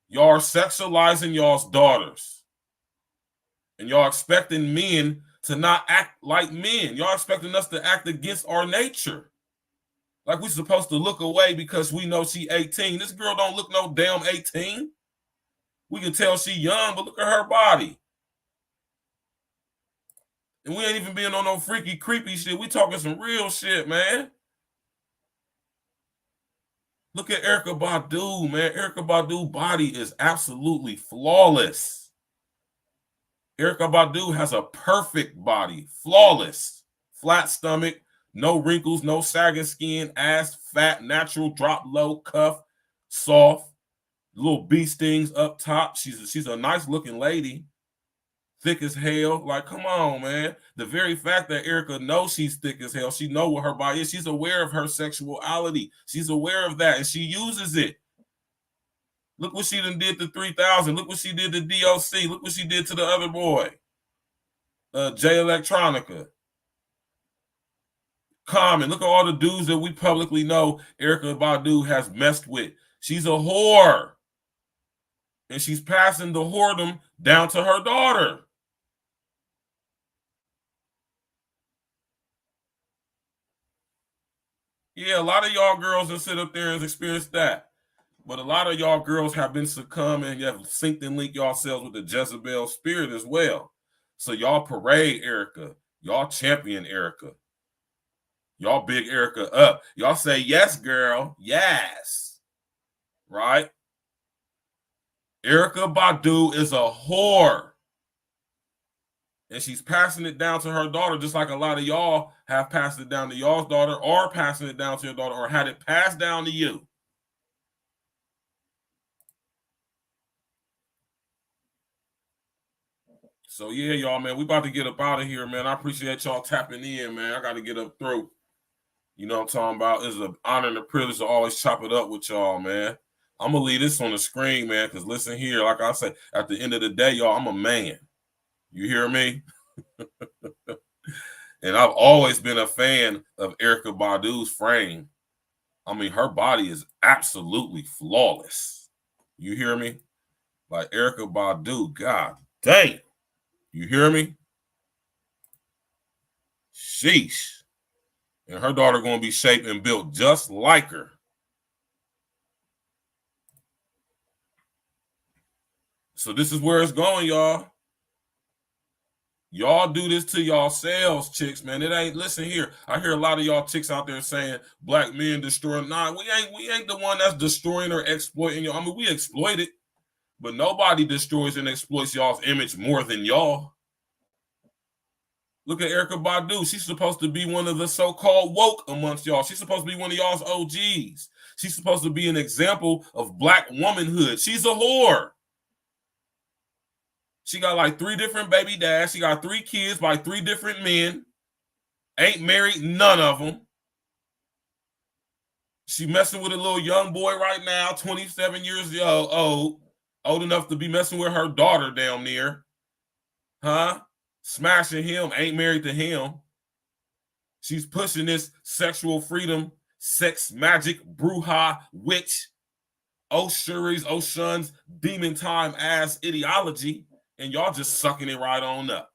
E: Y'all are sexualizing y'all's daughters. And y'all expecting men to not act like men. Y'all expecting us to act against our nature. Like we supposed to look away because we know she 18. This girl don't look no damn 18. We can tell she young, but look at her body. And we ain't even being on no freaky, creepy shit. We talking some real shit, man. Look at Erykah Badu, man. Erykah Badu's body is absolutely flawless. Erykah Badu has a perfect body, flawless, flat stomach, no wrinkles, no sagging skin, ass fat, natural, drop low, cuff, soft, little bee stings up top. She's a nice looking lady, thick as hell. Like, come on, man. The very fact that Erykah knows she's thick as hell, she know what her body is. She's aware of her sexuality. She's aware of that, and she uses it. Look what she done did to 3000. Look what she did to DOC. Look what she did to the other boy, Jay Electronica. Common. Look at all the dudes that we publicly know Erykah Badu has messed with. She's a whore. And she's passing the whoredom down to her daughter. Yeah, a lot of y'all girls that sit up there and experience that. But a lot of y'all girls have been succumbing. You have synced and linked yourselves with the Jezebel spirit as well. So y'all parade Erykah. Y'all champion Erykah. Y'all big Erykah up. Y'all say, yes, girl. Yes. Right? Erykah Badu is a whore. And she's passing it down to her daughter, just like a lot of y'all have passed it down to y'all's daughter, or passing it down to your daughter, or had it passed down to you. So, yeah, y'all, man, we about to get up out of here, man. I appreciate y'all tapping in, man. I got to get up through. You know what I'm talking about? It's an honor and a privilege to always chop it up with y'all, man. I'm going to leave this on the screen, man, because listen here, like I said, at the end of the day, y'all, I'm a man. You hear me? And I've always been a fan of Erykah Badu's frame. I mean, her body is absolutely flawless. You hear me? Like Erykah Badu, god damn. You hear me? Sheesh. And her daughter going to be shaped and built just like her. So this is where it's going, y'all. Y'all do this to yourselves, chicks, man. It ain't, listen here. I hear a lot of y'all chicks out there saying black men destroying. Nah, we ain't the one that's destroying or exploiting y'all. I mean, we exploit it, but nobody destroys and exploits y'all's image more than y'all. Look at Erykah Badu. She's supposed to be one of the so-called woke amongst y'all. She's supposed to be one of y'all's OGs. She's supposed to be an example of black womanhood. She's a whore. She got like 3 different baby dads. She got 3 kids by 3 different men. Ain't married none of them. She messing with a little young boy right now, 27 years old enough to be messing with her daughter down there. Huh? Smashing him, ain't married to him. She's pushing this sexual freedom, sex magic, bruja, witch, Oshun's demon time ass ideology, and y'all just sucking it right on up.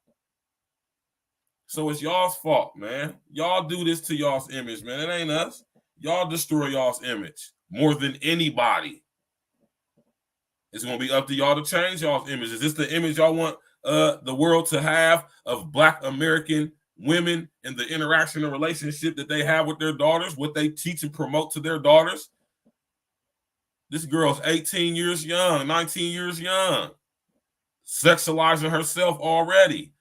E: So it's y'all's fault, man. Y'all do this to y'all's image, man. It ain't us. Y'all destroy y'all's image more than anybody. It's going to be up to y'all to change y'all's image. Is this the image y'all want the world to have of black American women and the interaction and relationship that they have with their daughters, what they teach and promote to their daughters? This girl's 18 years young, 19 years young, sexualizing herself already.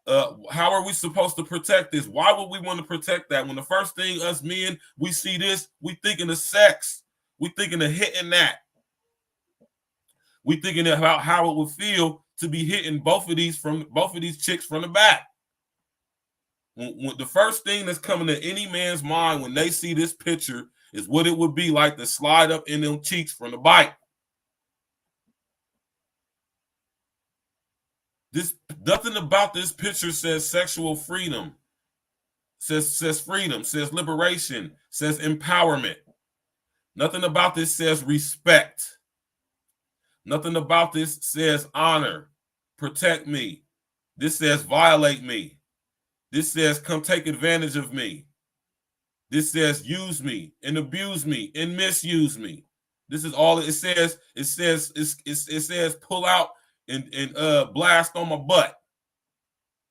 E: How are we supposed to protect this? Why would we want to protect that when the first thing us men, we see this, we thinking of sex, we thinking of hitting that. We thinking about how it would feel to be hitting both of these chicks from the back. When the first thing that's coming to any man's mind when they see this picture is what it would be like to slide up in them cheeks from the bike. Nothing about this picture says sexual freedom, says freedom, says liberation, says empowerment. Nothing about this says respect. Nothing about this says honor, protect me, This says violate me. This says come take advantage of me. This says use me and abuse me and misuse me. This is all it says. It says pull out and blast on my butt,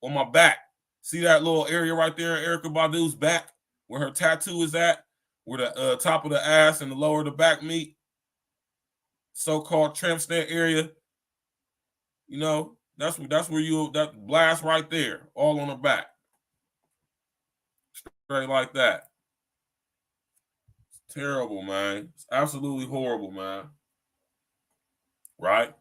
E: on my back. See that little area right there, Erykah Badu's back, where her tattoo is at, where the top of the ass and the lower of the back meet. So-called tramp stamp area. You know, that's where that blast right there, all on her back. Straight like that. It's terrible, man. It's absolutely horrible, man. Right?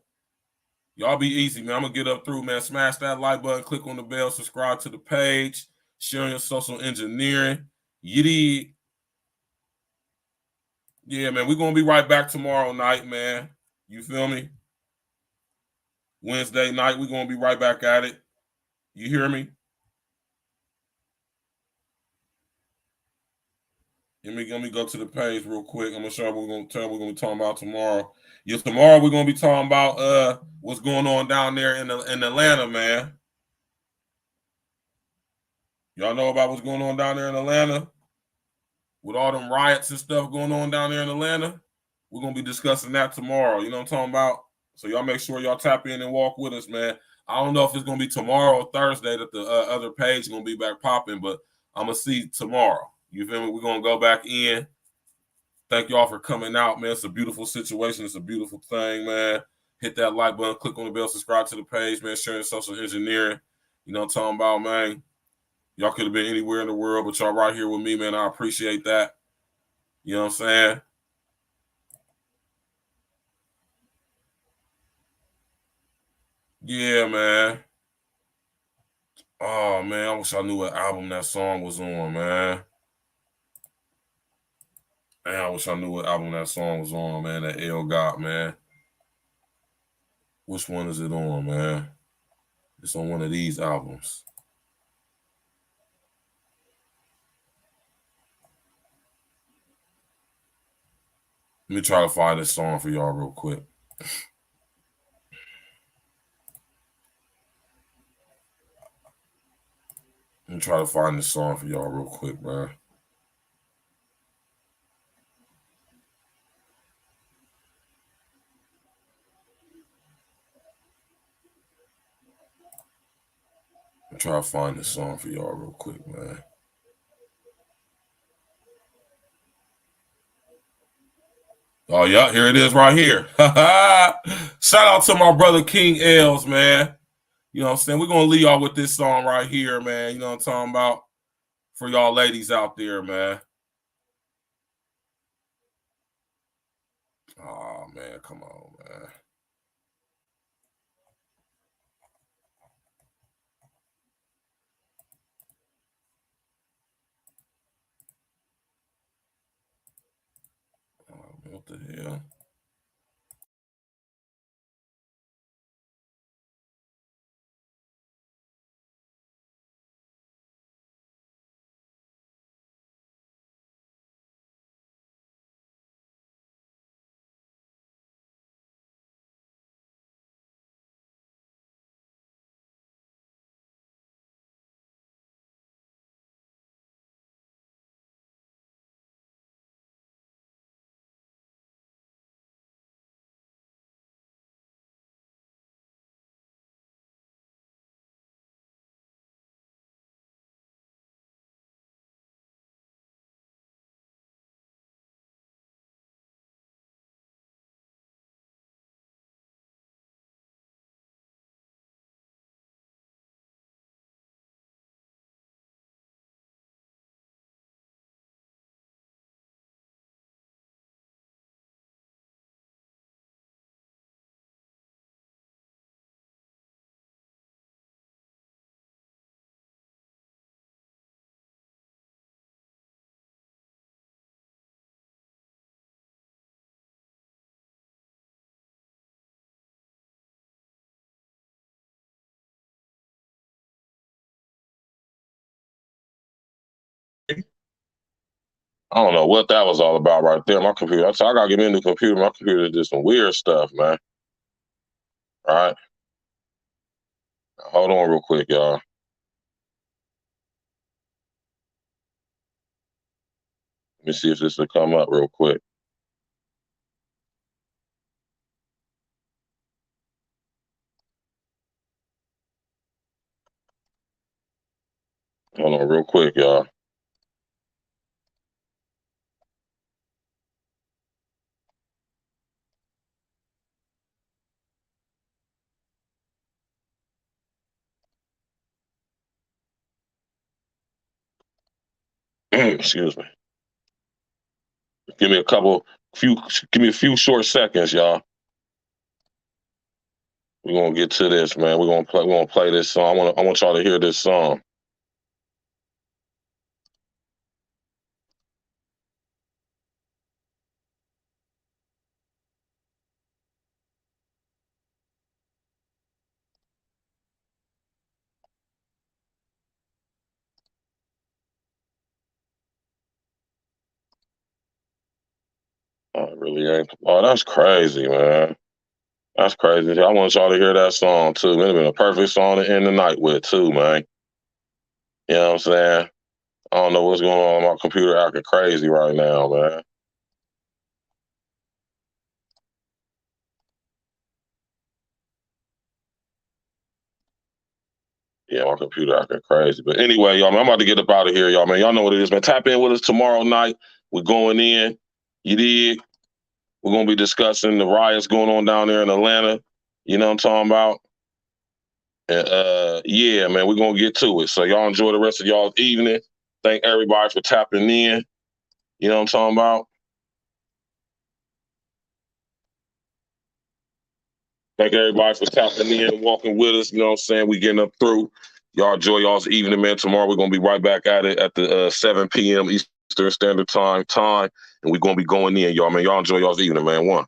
E: Y'all be easy, man. I'm going to get up through, man. Smash that like button, click on the bell, subscribe to the page, sharing your social engineering. You dig? Yeah, man. We're going to be right back tomorrow night, man. You feel me? Wednesday night, we're going to be right back at it. You hear me? Let me go to the page real quick. I'm going to show you what we're going to be talking about tomorrow. Yes, tomorrow we're going to be talking about what's going on down there in Atlanta, man. Y'all know about what's going on down there in Atlanta? With all them riots and stuff going on down there in Atlanta? We're going to be discussing that tomorrow. You know what I'm talking about? So y'all make sure y'all tap in and walk with us, man. I don't know if it's going to be tomorrow or Thursday that the other page is going to be back popping, but I'm going to see tomorrow. You feel me? We're going to go back in. Thank y'all for coming out, man. It's a beautiful situation. It's a beautiful thing, man. Hit that like button, click on the bell, subscribe to the page, man. Sharing social engineering. You know what I'm talking about, man. Y'all could have been anywhere in the world, but y'all right here with me, man. I appreciate that. You know what I'm saying? Yeah, man. Oh, man. I wish I knew what album that song was on, man. Man, I wish I knew what album that song was on, man. That L got, man. Which one is it on, man? It's on one of these albums. Let me try to find this song for y'all real quick. Let me try to find this song for y'all real quick, man. I'm trying to find this song for y'all real quick, man. Oh, yeah, here it is right here. Shout out to my brother King Els, man. You know what I'm saying? We're going to leave y'all with this song right here, man. You know what I'm talking about? For y'all ladies out there, man. Oh, man, come on, man. Oh, what the hell? I don't know what that was all about right there. My computer, I gotta get into the computer. My computer did some weird stuff, man. All right. Hold on real quick, y'all. Let me see if this will come up real quick. Hold on real quick, y'all. Excuse me. Give me a few short seconds, y'all. We're gonna get to this, man. We're gonna play this song. I want y'all to hear this song. It really ain't. Oh, that's crazy, man. That's crazy. I want y'all to hear that song too. It'd have been a perfect song to end the night with too, man. You know what I'm saying? I don't know what's going on. My computer acting crazy right now, man. Yeah, my computer acting crazy. But anyway, y'all, man, I'm about to get up out of here, y'all, man. Y'all know what it is, man. Tap in with us tomorrow night. We're going in. You dig? We're going to be discussing the riots going on down there in Atlanta. You know what I'm talking about? And, yeah, man, we're going to get to it. So y'all enjoy the rest of y'all's evening. Thank everybody for tapping in. You know what I'm talking about? Thank everybody for tapping in and walking with us. You know what I'm saying? We getting up through. Y'all enjoy y'all's evening, man. Tomorrow we're going to be right back at it at the 7 p.m. Eastern Standard Time. And we're going to be going in, y'all, man. Y'all enjoy y'all's evening, man. One.